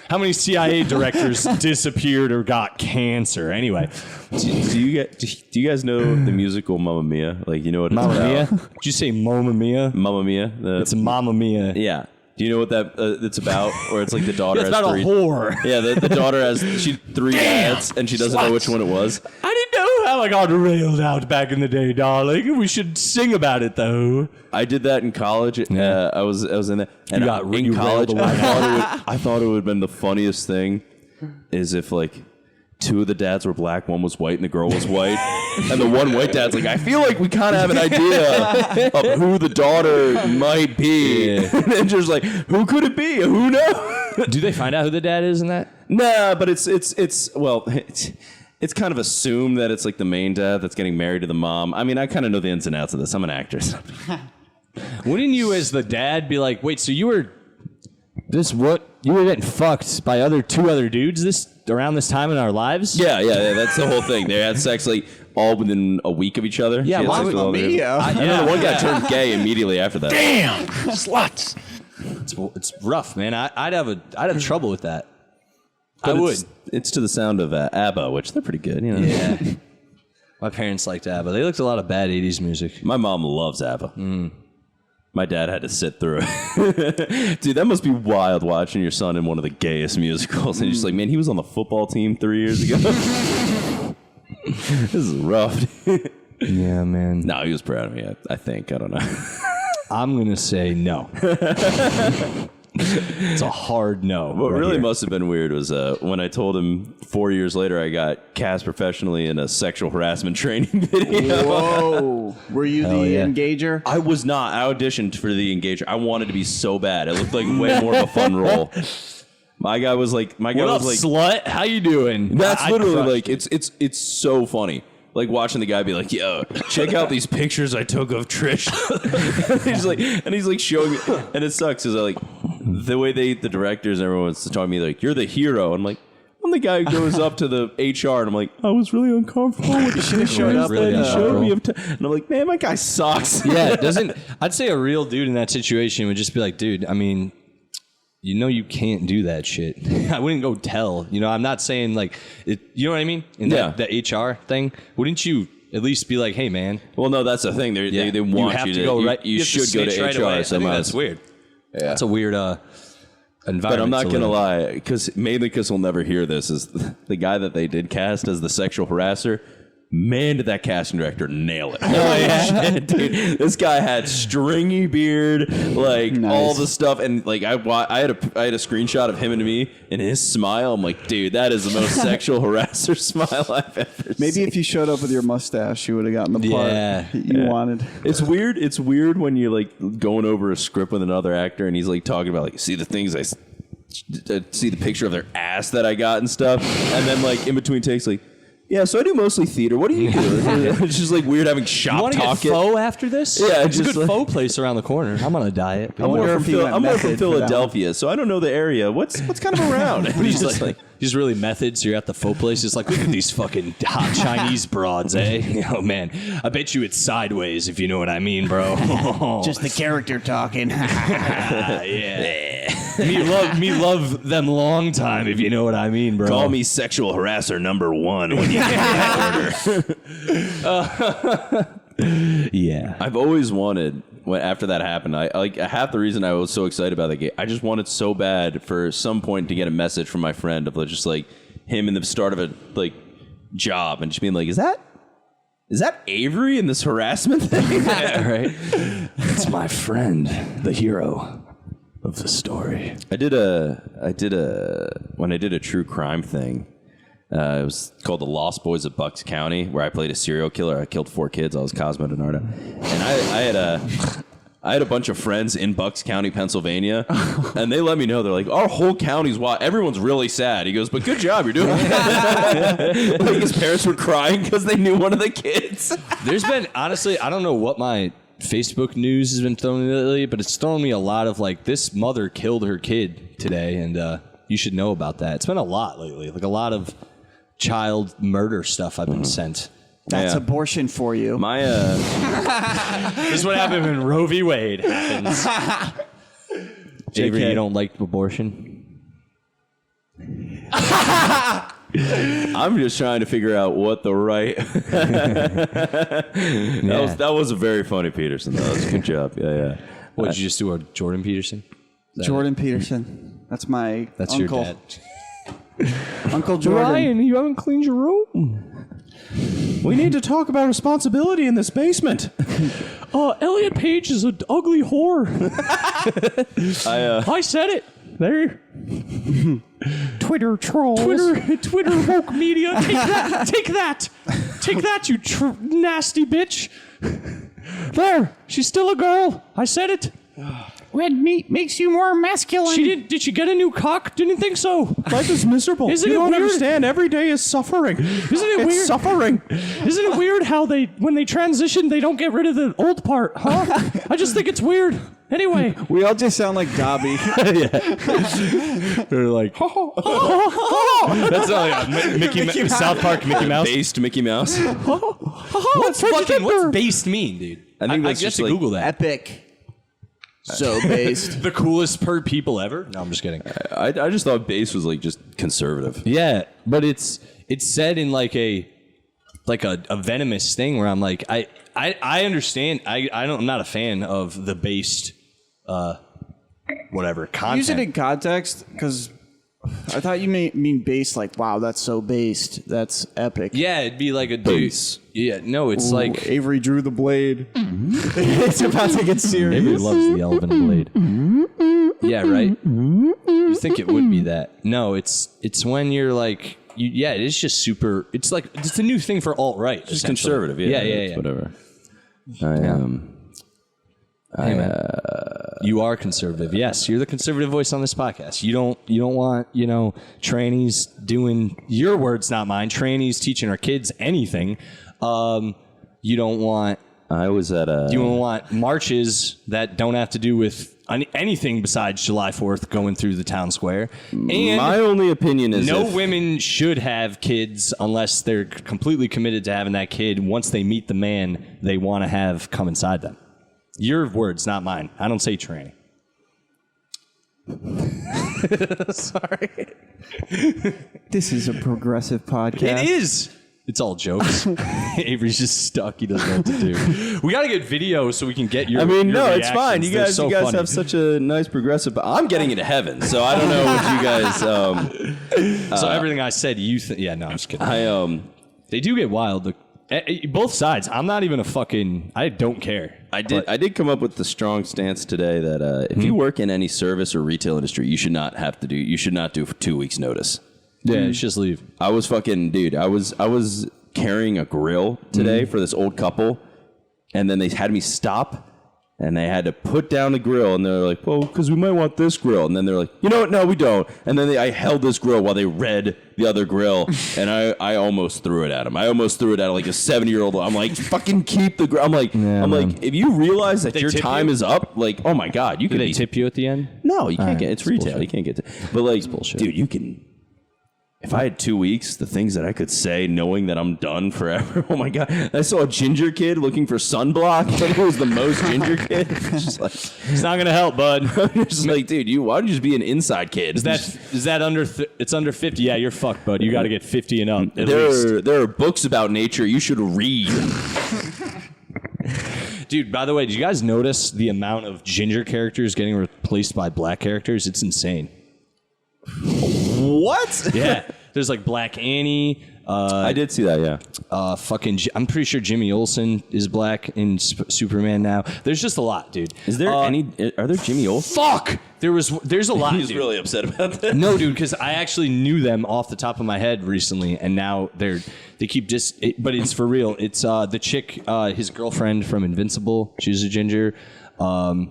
How many CIA directors disappeared or got cancer? Anyway, do you guys know the musical Mamma Mia? Like, you know what it's Mamma about? Mia? Did you say Mamma Mia? Mamma Mia. It's Mamma Mia. Yeah. Do you know what that it's about? Or it's like the daughter It's has about three. a whore. Yeah, the daughter has three dads, and she doesn't know which one it was. I didn't know how I got railed out back in the day, darling. We should sing about it, though. I did that in college. Yeah. I was in that. And in college, I thought it would have been the funniest thing is if like two of the dads were black, one was white, and the girl was white. And the one white dad's like, I feel like we kind of have an idea of who the daughter might be. Yeah. And just like, who could it be? Who knows? Do they find out who the dad is in that? Nah, but it's kind of assumed that it's like the main dad that's getting married to the mom. I mean, I kind of know the ins and outs of this. I'm an actor. So. Wouldn't you, as the dad, be like, wait, so you were getting fucked by two other dudes around this time in our lives? Yeah. That's the whole thing. They had sex like all within a week of each other. Yeah, She had why sex would with all the- Mia? I know the one guy turned gay immediately after that. Damn, sluts. It's rough, man. I'd have trouble with that. But I would. It's to the sound of ABBA, which they're pretty good. You know? Yeah. My parents liked ABBA. They liked a lot of bad 80s music. My mom loves ABBA. My dad had to sit through it. Dude, that must be wild watching your son in one of the gayest musicals. And you're just like, man, he was on the football team 3 years ago. This is rough. Yeah, man. No, he was proud of me, I think. I don't know. I'm going to say no. It's a hard no. What right really here. must have been weird was when I told him 4 years later I got cast professionally in a sexual harassment training video. Whoa. Were you the yeah. engager? I was not. I auditioned for the engager. I wanted to be so bad. It looked like way more of a fun role. My guy was like, What up, slut? How you doing? that's I literally crushed like, it's so funny. Like watching the guy be like, yo, check out these pictures I took of Trish. and he's like showing me, and it sucks. Is like the way the directors, everyone's talking to me like, you're the hero. I'm like, I'm the guy who goes up to the HR and I'm like, I was really uncomfortable with the shit showing up really that he showed me. uncomfortable. And I'm like, man, my guy sucks. Yeah, it doesn't. I'd say a real dude in that situation would just be like, dude, I mean, you know you can't do that shit. I wouldn't go tell. You know, I'm not saying like it. You know what I mean? In that HR thing, wouldn't you at least be like, hey, man? Well, no, that's the thing. They you want have you to go right. You have should go snitch to right HR. away. I think somehow. that's weird. Yeah. That's a weird environment. But I'm not to going to live in. lie, because we'll never hear this, is the guy that they did cast as the sexual harasser. Man, did that casting director nail it. Shit, dude. This guy had stringy beard, like all the stuff. And like I had a screenshot of him and me and his smile. I'm like, dude, that is the most sexual harasser smile I've ever Maybe seen. if you showed up with your mustache, you would have gotten the part you wanted. It's weird. It's weird when you're like going over a script with another actor and he's like talking about like, see the things see the picture of their ass that I got and stuff. And then like in between takes like, yeah, so I do mostly theater. What do you do? It's just like weird having shop You want to talk. get pho after this? Yeah, it's a just good like- pho place around the corner. I'm on a diet. I'm more wonder from, if he went I'm more from method for that one. Philadelphia, so I don't know the area. What's kind of around? He's just like he's really method. So you're at the faux place. It's like, look at these fucking hot Chinese broads, eh? Oh man, I bet you it's sideways if you know what I mean, bro. Just the character talking. Yeah. me love them long time if you know what I mean, bro. Call me sexual harasser number 1 when you get that order. Yeah. I've always wanted. After that happened, I like half the reason I was so excited about that game. I just wanted so bad for some point to get a message from my friend of just like him in the start of a like job and just being like, is that Avery in this harassment thing? Yeah, right. It's my friend, the hero of the story. When I did a true crime thing. It was called The Lost Boys of Bucks County, where I played a serial killer. I killed 4 kids. I was Cosmo DiNardo. And I had a bunch of friends in Bucks County, Pennsylvania, and they let me know. They're like, our whole county's wild. Everyone's really sad. He goes, but good job, you're doing it. Like his parents were crying because they knew one of the kids. There's been, honestly, I don't know what my Facebook news has been throwing me lately, but it's throwing me a lot of like, this mother killed her kid today, and you should know about that. It's been a lot lately, like a lot of child murder stuff I've been sent. That's Yeah. abortion for you. My This is what happened when Roe v. Wade happens. Avery, JK. you don't like abortion? I'm just trying to figure out what the right. That was a very funny Peterson. That was a good job. Yeah. What, did you just do a Jordan Peterson? Jordan Peterson. That's my That's uncle. your dad. Uncle Jordan. you haven't cleaned your room. We need to talk about responsibility in this basement. Elliot Page is an ugly whore. I said it. There. Twitter trolls. Twitter woke media. Take that, you nasty bitch. There, she's still a girl. I said it. Red meat makes you more masculine. She did. Did she get a new cock? Didn't think so. Life is miserable. Isn't you it don't weird? understand. Every day is suffering. Isn't it It's weird? suffering. Isn't it weird how when they transition, they don't get rid of the old part, huh? I just think it's weird. Anyway. We all just sound like Dobby. They're like, that's Mickey South Park Mickey Mouse. Based Mickey Mouse. What's based mean, dude? I think that's guess just to like Google that. Epic. So based. The coolest people ever? No, I'm just kidding. I just thought base was like just conservative. Yeah, but it's said in like a venomous thing where I'm like, I understand. I'm not a fan of the based whatever content. Use it in context, because I thought you mean based like, wow, that's so based. That's epic. Yeah, it'd be like a Base. Yeah, no, it's like Avery drew the blade. It's about to get serious. Avery loves the elven blade. Yeah, right. You think it would be that? No, it's when you're like, it is just super. It's like it's a new thing for alt-right. Just essentially. conservative. Yeah. it's whatever. Hey, man. You are conservative. Yes, you're the conservative voice on this podcast. You don't want, trannies doing your words, not mine. Trannies teaching our kids anything. You don't want. I was at a. You don't want marches that don't have to do with anything besides July 4th going through the town square. And my only opinion is no women should have kids unless they're completely committed to having that kid. Once they meet the man they want to have come inside them. Your words, not mine. I don't say tranny. Sorry. This is a progressive podcast. It is. It's all jokes. Avery's just stuck. He doesn't know what to do. We got to get video so we can get your. I mean, your no, it's fine. You reactions. guys, They're so funny. have such a nice progressive. I'm getting into heaven, so I don't know what you guys. So everything I said, you think? Yeah, no, I'm just kidding. They do get wild. Both sides. I'm not even a fucking. I don't care. I did come up with the strong stance today that if you work in any service or retail industry, you should not do 2 weeks notice. Yeah, it's just leave. I was fucking dude. I was carrying a grill today for this old couple, and then they had me stop, and they had to put down the grill, and they're like, "Well, because we might want this grill," and then they're like, "You know what? No, we don't." And then I held this grill while they read the other grill, and I almost threw it at them. I almost threw it at like a 70-year-old. I'm like, "Fucking keep the grill." I'm like, if you realize that your time is up, like, oh my god, you can. They tip you at the end? No, you can't right, get. It's retail. bullshit. You can't get. But like, bullshit. dude, you can. If I had 2 weeks, the things that I could say knowing that I'm done forever. Oh my god! I saw a ginger kid looking for sunblock. It was the most ginger kid. Just like, It's not gonna help, bud. you're just like, dude, why don't you just be an inside kid? Is that under? It's under 50. Yeah, you're fucked, bud. You got to get 50 and up at least. There are books about nature you should read. Dude, by the way, did you guys notice the amount of ginger characters getting replaced by black characters? It's insane. What? Yeah, there's like Black Annie. I did see that. Yeah. I'm pretty sure Jimmy Olsen is black in Superman now. There's just a lot, dude. Is there Are there Jimmy Olsen? Fuck! There's a lot. He's dude. really upset about that. No, dude, because I actually knew them off the top of my head recently, and now they keep but it's for real. It's the chick, his girlfriend from Invincible. She's a ginger. A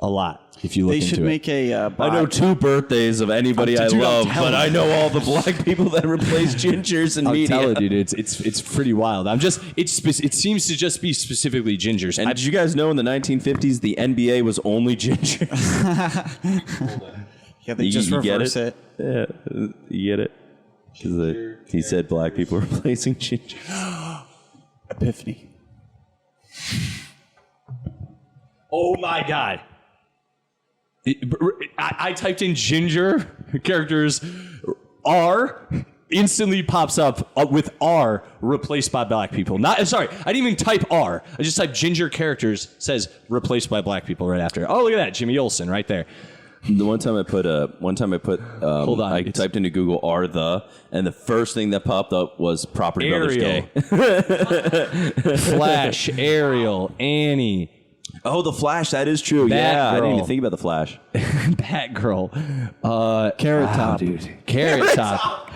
lot. If you look They into should it. make a bot. I know 2 birthdays of anybody I Dude, I'm love, telling but I know all the black people that replace gingers in I'm media. telling you, dude, it's pretty wild. It seems to just be specifically gingers. And did you guys know in the 1950s the NBA was only ginger? Yeah, they just you get reverse it. Yeah, you get it? Because he said black people replacing ginger. Epiphany. Oh my god. I typed in ginger characters R, instantly pops up with R replaced by black people. Sorry, I didn't even type R. I just typed ginger characters, says replaced by black people right after. Oh, look at that, Jimmy Olsen right there. The one time I put hold on, I typed into Google and the first thing that popped up was Property Brothers Gay. Flash, Ariel, Annie. Oh, the Flash, that is true. Yeah, I didn't even think about the Flash. Batgirl. Carrot Top. Dude. Carrot Top.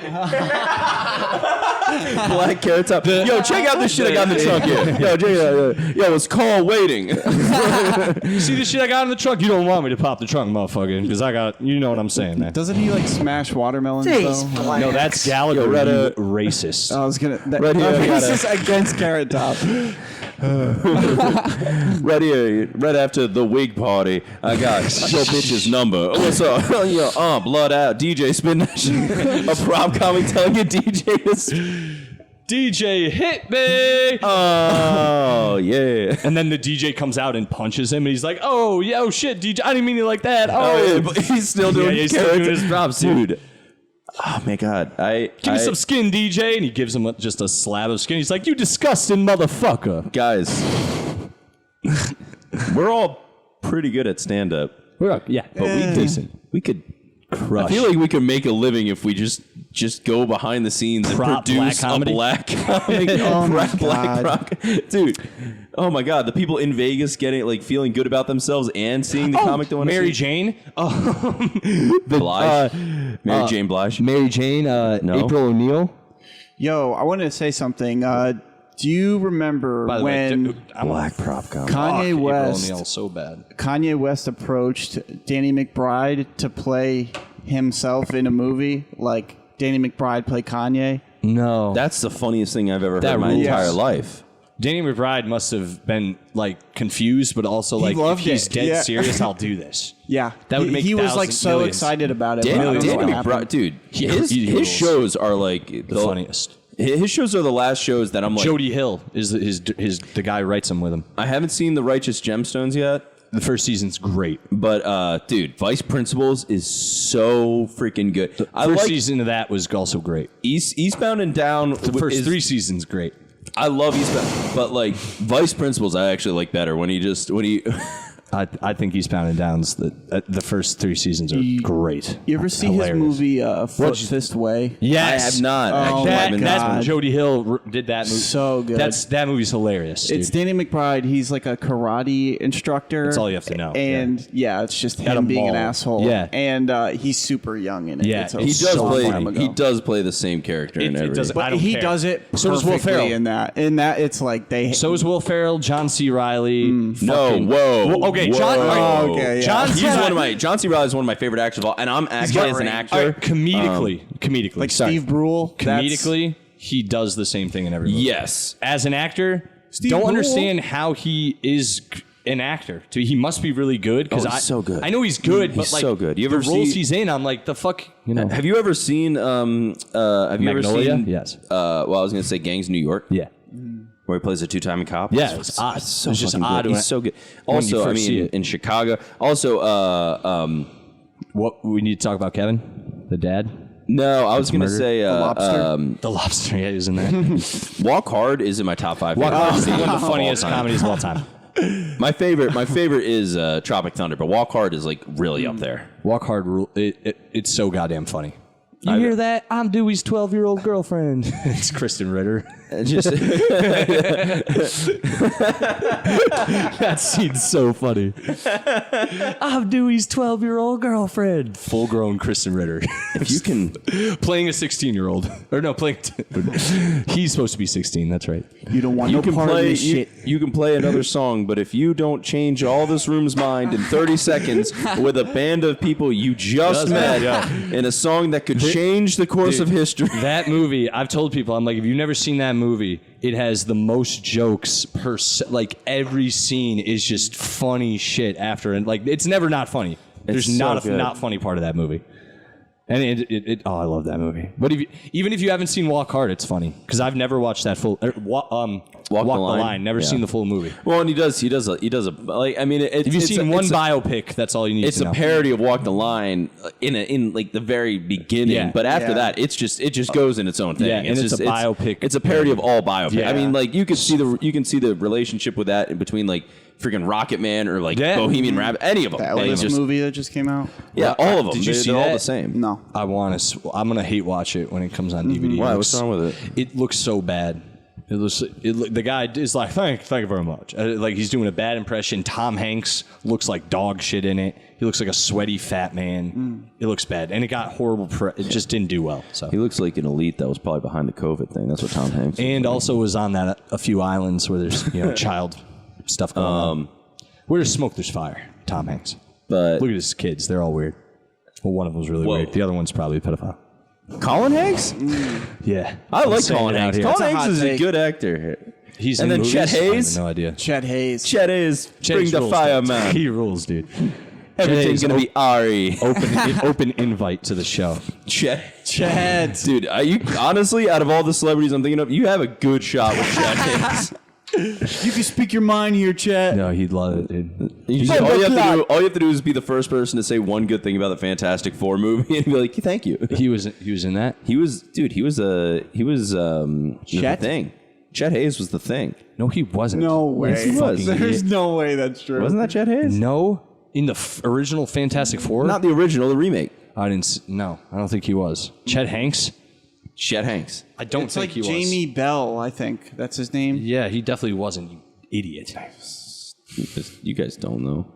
Black Carrot Top. Yo, check out this shit I got in the trunk here. Yo, check it out. Yo, it's called waiting. See the shit I got in the trunk? You don't want me to pop the trunk, motherfucker, because I got, you know what I'm saying, man. Doesn't he like smash watermelons though? No, that's Gallagher. You racist. I was gonna. Right here, I got Racist against Carrot Top. Right here, right after the wig party, I got your bitch's number. What's up? Yo, blood out. DJ spin that shit. A prop comic telling your DJ to DJ hit me. Oh yeah. And then the DJ comes out and punches him, and he's like, "Oh, yeah, oh shit, DJ, I didn't mean it like that." Oh yeah, but he's still doing, he's still doing his props, dude. Oh my god, give me some skin, DJ, and he gives him just a slab of skin. He's like, "You disgusting motherfucker." Guys, we're all pretty good at stand up. Yeah, but we could crush. I feel like we could make a living if we just go behind the scenes and Prop produce black a black comic. Oh my black God. rock. Dude. Oh my god, the people in Vegas getting like feeling good about themselves and seeing the comic they want to see. Mary Jane. Blige. Mary Jane Blige. Mary Jane. No. April O'Neil. Yo, I wanted to say something. Do you remember By the way, when dude, I'm Black prop comic. Kanye April West O'Neil so bad. Kanye West approached Danny McBride to play himself in a movie? Like Danny McBride play Kanye? No, That's the funniest thing I've ever heard That in my rules. entire life. Danny McBride must have been like confused, but also like, if loved he's it. dead Yeah. serious, I'll do this. Yeah, That would make he was like thousands, so millions. excited about it. but I Danny, don't know Danny what McBride, happened. dude, He his rules. shows are like The funniest. His shows are the last shows that I'm like, Jody Hill is the guy who writes them with him. I haven't seen The Righteous Gemstones yet. The first season's great. But dude, Vice Principals is so freaking good. I First like season of that was also great. Eastbound and Down. The first 3 seasons great. I love Eastbound, but like Vice Principals, I actually like better when he. I think Eastbound and Down's the first 3 seasons are great. You ever see Hilarious. his movie Foot Fist Way? Yes, I have not. Oh, actually. my I haven't- God. That's Jody Hill did that movie. So good. That movie's hilarious. It's dude. Danny McBride. He's like a karate instructor. That's all you have to know. And yeah, it's just At a him being an mall. asshole. Yeah. And he's super young in it. Yeah, It's he He so does long play. time ago. He does play the same character in It every. doesn't- I But don't he care. does it So does Will perfectly Ferrell. in that. In that, it's like they. So is Will Ferrell, John C. Reilly. No, fucking- whoa. Well, okay, John. whoa. Oh, okay, yeah. John He's C. one of my. John C. Reilly is one of my favorite actors of all, and I'm actually as an actor. All right, comedically, like sorry. Steve Brule. Comedically, he does the same thing in every movie. Yes, As an actor, Steve don't Brule? understand how he is an actor. He must be really good because he's so good. I know he's good, but He's like so good. You ever the roles see- he's in, I'm like the fuck. You know, Have you ever seen? Have you ever Magnolia? seen? Yes. Well, I was going to say Gangs of New York. yeah. Where he plays a 2-time cop. Yeah, it's odd. So It's just fucking odd good. when He's so good. when you Also, I first see mean, it. in Chicago. Also, What we need to talk about, Kevin, the dad, no, I was going to murder? say, Lobster? the lobster. Yeah, he's in there. Walk Hard is in my top 5. Walk favorite Hard is scenes one of the all funniest time. comedies of all time. My favorite is Tropic Thunder, but Walk Hard is like really up there. Walk Hard rule. It's so goddamn funny. You hear that? I'm Dewey's 12-year-old girlfriend. It's Kristen Ritter. Just That scene's so funny. I'm Dewey's 12-year-old girlfriend. Full-grown Kristen Ritter. if you can, Playing a 16-year-old. Or no, playing... He's supposed to be 16, that's right. You don't want you no can part of play this shit. you can play another song, but if you don't change all this room's mind in 30 seconds with a band of people you just met in a song that could change the course of history. That movie, I've told people, I'm like, if you've never seen that movie, it has the most jokes per... Like, every scene is just funny shit after. And, like, it's never not funny. There's so not a good. not funny part of that movie. And I love that movie. But even if you haven't seen Walk Hard, it's funny because I've never watched that full. Walk the Line. Never seen the full movie. Well, and he does a like. I mean, if you've seen one biopic, that's all you need. It's to know. a parody of Walk the Line in like the very beginning. Yeah. But after that, it just goes in its own thing. Yeah, and it's a biopic. It's a parody of all biopics. Yeah. I mean, like you can see the relationship with that in betwing like freaking Rocket Man or like Bohemian Rhapsody, any of them. The Elvis movie that just came out. Yeah, all of them. Did you see they're that? all the same. No. I'm gonna hate watch it when it comes on DVD. Why? What's wrong with it? It looks so bad. The guy is like, thank you very much. Like he's doing a bad impression. Tom Hanks looks like dog shit in it. He looks like a sweaty fat man. It looks bad, and it got horrible. It just didn't do well. So He looks like an elite that was probably behind the COVID thing. That's what Tom Hanks. and also was on that a few islands where there's child stuff going on. Where there's smoke, there's fire. Tom Hanks. But Look at his kids; they're all weird. Well, one of them's really weird. The other one's probably a pedophile. Colin Hanks? Yeah, I like Colin Hanks. Colin Hanks hot is a take. good actor. He's And in then Chet movies? I have Hayes? no idea. Chet Hayes. Chet is bring the rules, fire, dude. man. He rules, dude. Everything's Chet gonna Hayes, be Ari. open invite to the show. Chet. Dude, you honestly, out of all the celebrities I'm thinking of, you have a good shot with Chet Hayes. You can speak your mind here, Chet. No, he'd love it, dude. all you have to do is be the first person to say one good thing about the Fantastic Four movie and be like, thank you. He was in that. He was the Chet? thing. Chet Hayes was the thing. No, he wasn't. No way. Yes, he was. There's no way that's true. Wasn't that Chet Hayes? No, in the original Fantastic Four. Not the original, the remake. I didn't. No, I don't think he was. Chet Hanks. Chet Hanks. I don't It's think like he was. Jamie Bell, I think. That's his name. Yeah, he definitely wasn't. You idiot. You guys don't know.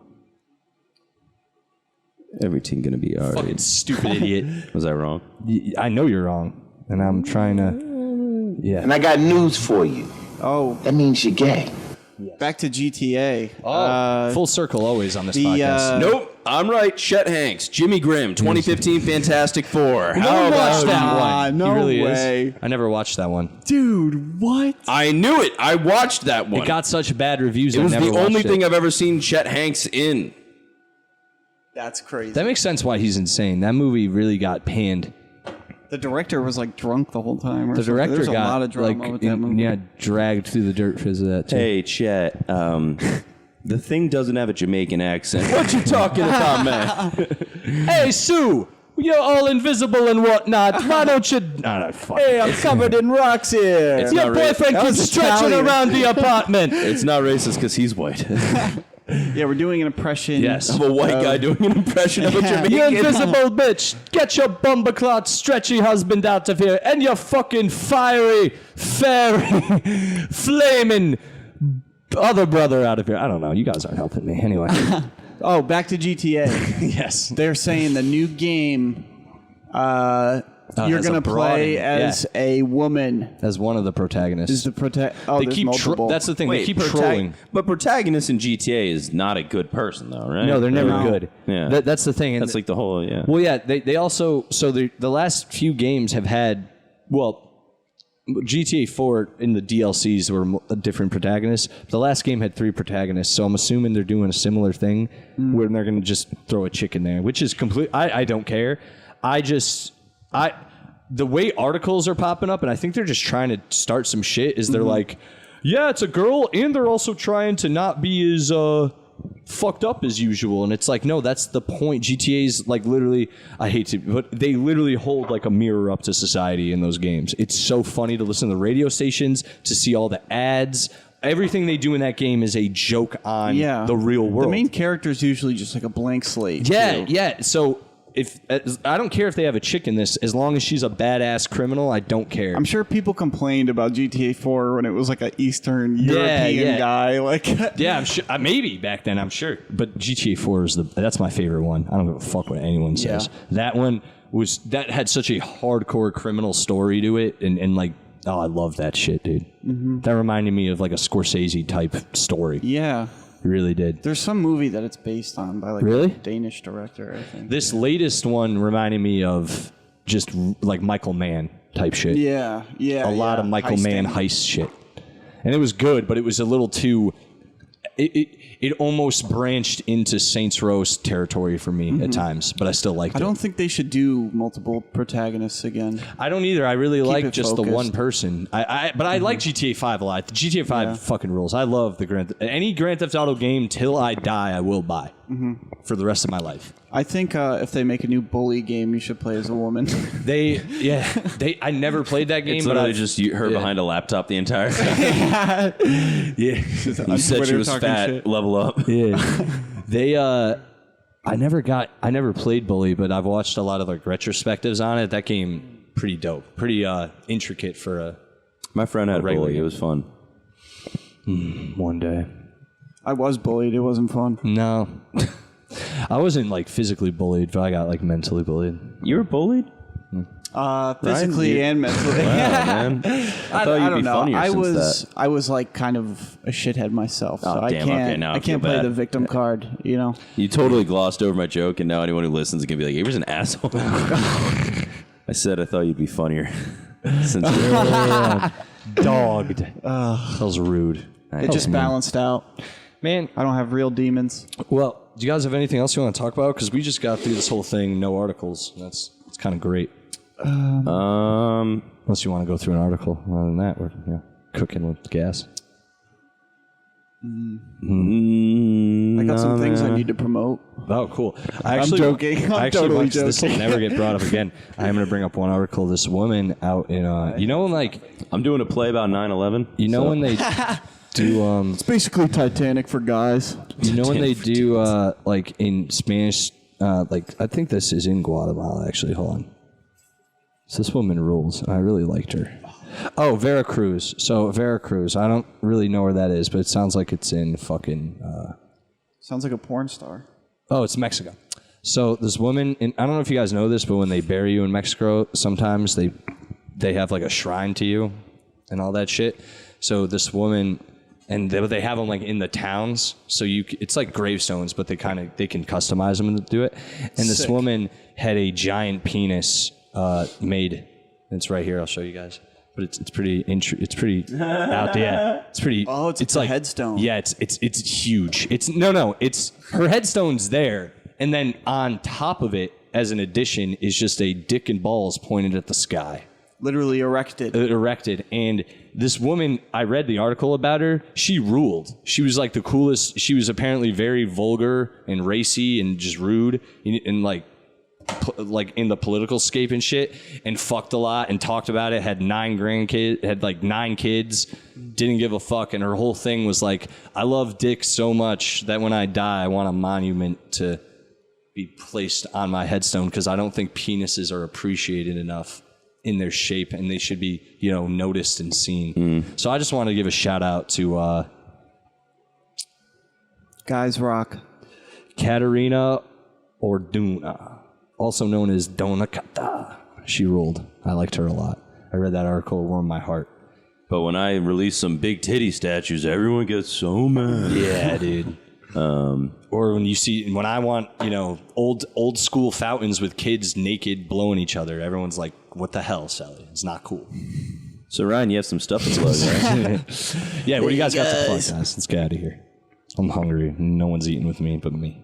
Everything gonna be Ari. Fucking stupid idiot. Was I wrong? I know you're wrong, and I'm trying to. Yeah. And I got news for you. Oh, That means you're gay. back to GTA. Full circle always on this the, podcast. Nope, I'm right. Chet Hanks, Jimmy Grimm, 2015 Fantastic Four. I How never watched about that one. no he really way. is. I never watched that one. Dude, what? I knew it. I watched that one. It got such bad reviews. It was I never the only watched thing it. I've ever seen Chet Hanks in. That's crazy. That makes sense why he's insane. That movie really got panned. The director was like drunk the whole time. Or The director There's got a lot of drama with that movie. dragged through the dirt because of that too. Hey, Chet. The thing doesn't have a Jamaican accent. What you talking about, man? Hey, Sue, you're all invisible and whatnot. Why don't you? No, fuck. Hey, I'm covered in rocks here. It's Your not ra- boyfriend That keeps was stretching Italian. around the apartment. It's not racist because he's white. Yeah, we're doing an impression. Yes. Of a white guy doing an impression of a Yeah. You Jamaican. invisible bitch. Get your bumperclot stretchy husband out of here and your fucking fiery, fairy, flaming other brother out of here. I don't know. You guys aren't helping me. Anyway. Oh, back to GTA. Yes. They're saying the new game, you're has a going to play broad- as a woman. As one of the protagonists. Is the protect? Oh, they there's keep multiple. that's the thing. They keep protag- trolling. But protagonist in GTA is not a good person, though, right? No, they're never No. good. Yeah. That's the thing. And That's like the whole, yeah. well, yeah. They also the last few games have had GTA 4 in the DLCs were different protagonists. The last game had 3 protagonists, so I'm assuming they're doing a similar thing where they're going to just throw a chick in there, which is complete. I don't care. The way articles are popping up, and I think they're just trying to start some shit. Is they're like, yeah, it's a girl, and they're also trying to not be as fucked up as usual. And it's like, no, that's the point. GTA's like literally, I hate to, but they literally hold like a mirror up to society in those games. It's so funny to listen to the radio stations, to see all the ads. Everything they do in that game is a joke on the real world. The main character is usually just like a blank slate. Yeah, too. yeah. So I don't care if they have a chick in this, as long as she's a badass criminal, I don't care. I'm sure people complained about GTA 4 when it was like an Eastern European guy. Like, yeah, I'm sure. Maybe back then, I'm sure. But GTA 4 is that's my favorite one. I don't give a fuck what anyone says. That one that had such a hardcore criminal story to it, and like, oh, I love that shit, dude. Mm-hmm. That reminded me of like a Scorsese type story. yeah. It really did. There's some movie that it's based on by like Really? a Danish director, I think. This latest one reminded me of just like Michael Mann type shit. Yeah, yeah. A lot of Michael Mann Heisting. heist shit. And it was good, but it was a little too... it almost branched into Saints Row territory for me at times, but I still liked it. I don't think they should do multiple protagonists again. I don't either. I really like it just focused. the one person. But I like GTA 5 a lot. The GTA 5 fucking rules. I love the any Grand Theft Auto game till I die. I will buy for the rest of my life. I think if they make a new Bully game, you should play as a woman. I never played that game, It's but literally I've just her behind a laptop the entire time. yeah. You said she was fat. Shit. Level up. Yeah. I never played Bully, but I've watched a lot of like retrospectives on it. That game pretty dope. Pretty intricate for a My friend had a regular bully. game. It was fun. one day. I was bullied. It wasn't fun. No. I wasn't like physically bullied, but I got like mentally bullied. You were bullied? Physically and mentally. Wow, man. I thought I you'd don't be know. funnier I since was that. I was like kind of a shithead myself, so Oh, I damn, can't okay, now I I can't feel play bad. the victim card. You know. You totally glossed over my joke, and now anyone who listens is going to be like, Avery's an asshole. I said I thought you'd be funnier. Since Dogged. That was rude. It just balanced out. Man, I don't have real demons. well, do you guys have anything else you want to talk about? Because we just got through this whole thing, no articles. It's kind of great. Unless you want to go through an article. Other than that, we're cooking with gas. I got some things I need to promote. Oh, cool. I'm joking. I'm I actually totally want this will joking. never get brought up again. I'm going to bring up one article. This woman out in, you know, when like, I'm doing a play about 9/11. you know, when they do, It's basically Titanic for guys. you know, when they do, like in Spanish, like, I think this is in Guatemala, actually. Hold on. So this woman rules. I really liked her. Oh, Veracruz. So Veracruz. I don't really know where that is, but it sounds like it's in fucking. Sounds like a porn star. Oh, it's Mexico. So this woman, and I don't know if you guys know this, but when they bury you in Mexico, sometimes they have like a shrine to you and all that shit. So this woman, and they have them like in the towns. So it's like gravestones, but they can customize them and do it. And this Sick. woman had a giant penis made. It's right here. I'll show you guys. But it's pretty it's pretty out there. It's pretty. Oh, it's a like headstone. Yeah, it's huge. It's her headstone's there, and then on top of it, as an addition, is just a dick and balls pointed at the sky. Literally erected. Erected. And this woman, I read the article about her. She ruled. She was like the coolest. She was apparently very vulgar and racy and just rude and like in the political scape and shit, and fucked a lot and talked about it. Had 9 grandkids, had like 9 kids, didn't give a fuck. And her whole thing was like, I love dick so much that when I die, I want a monument to be placed on my headstone because I don't think penises are appreciated enough in their shape, and they should be, noticed and seen. So I just want to give a shout out to Guys rock. Katerina Orduna, also known as Dona Cata. She ruled. I liked her a lot. I read that article, it warmed my heart. But when I release some big titty statues, everyone gets so mad. Yeah, dude. Or when I want, old school fountains with kids naked blowing each other, everyone's like, what the hell, Sally? It's not cool. So, Ryan, you have some stuff to plug, right? Yeah, what do you guys got to plug, guys? Let's get out of here. I'm hungry. No one's eating with me but me.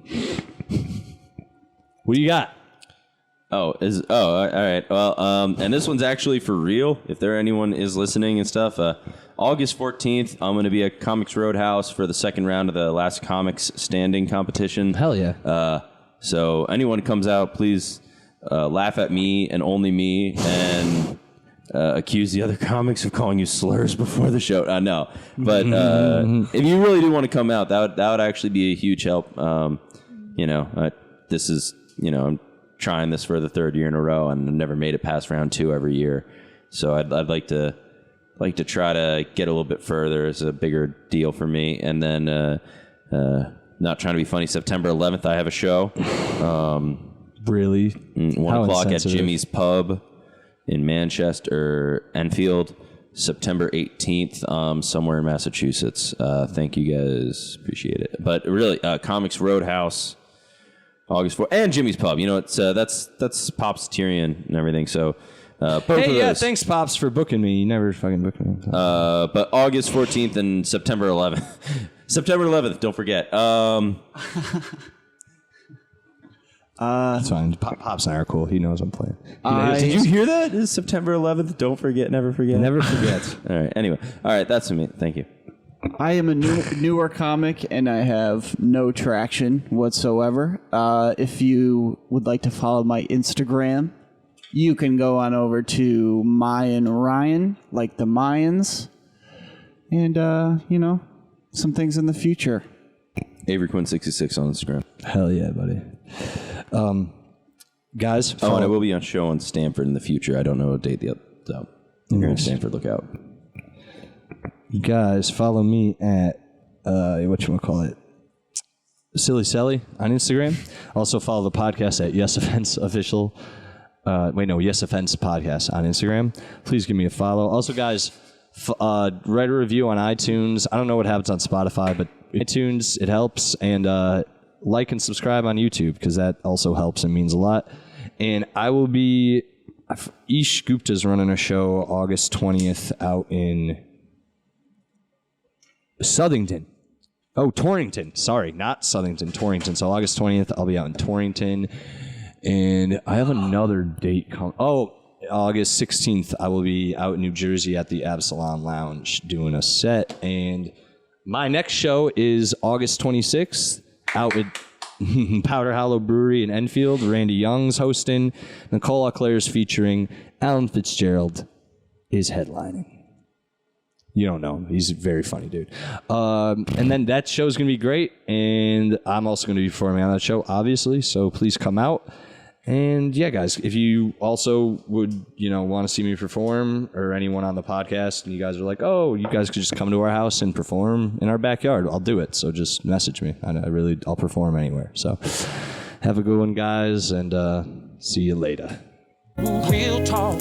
What do you got? All right. Well, and this one's actually for real. If anyone is listening and stuff, August 14th, I'm going to be at Comics Roadhouse for the second round of the Last Comics Standing competition. Hell yeah. So anyone comes out, please laugh at me and only me, and accuse the other comics of calling you slurs before the show. No, but if you really do want to come out, that would actually be a huge help. This is I'm trying this for the 3rd year in a row, and I've never made it past round 2 every year. So I'd like to try to get a little bit further. It's a bigger deal for me. And then not trying to be funny, September 11th I have a show. Really? 1 o'clock at Jimmy's Pub in Manchester, Enfield. September 18th, somewhere in Massachusetts. Thank you guys. Appreciate it. But really, Comics Roadhouse, August 4th, and Jimmy's Pub. It's that's Pop's Tyrion and everything. So, both of those. Thanks, Pops, for booking me. You never fucking booked me. But August 14th and September 11th. September 11th. Don't forget. It's fine. Pops and I are cool. He knows I'm playing. Did you hear that? It's September 11th. Don't forget. Never forget. Never forget. All right. Anyway. All right. That's me. Thank you. I am a newer comic, and I have no traction whatsoever. If you would like to follow my Instagram, you can go on over to Mayan Ryan, like the Mayans, and, some things in the future. Avery Quinn 66 on Instagram. Hell yeah, buddy. Guys. And I will be on show in Stanford in the future. I don't know what date the so if you're in Stanford, look out. You guys follow me at whatchamacallit, Silly Sally on Instagram. Also follow the podcast at Yes Offense Official. Yes Offense Podcast on Instagram. Please give me a follow. Also, guys, write a review on iTunes. I don't know what happens on Spotify, but iTunes, it helps. And like and subscribe on YouTube, because that also helps and means a lot. And I will be... Ish Gupta's running a show August 20th out in... Southington. Oh, Torrington. Sorry, not Southington, Torrington. So August 20th, I'll be out in Torrington. And I have another date coming. Oh, August 16th, I will be out in New Jersey at the Absalon Lounge doing a set. And my next show is August 26th out at Powder Hollow Brewery in Enfield. Randy Young's hosting. Nicole Auclair's featuring. Alan Fitzgerald is headlining. You don't know him. He's a very funny dude. And then that show's going to be great. And I'm also going to be performing on that show, obviously. So please come out. And yeah, guys, if you also would, want to see me perform, or anyone on the podcast, and you guys are like, oh, you guys could just come to our house and perform in our backyard, I'll do it. So just message me. I'll perform anywhere. So have a good one, guys, and see you later. Real talk.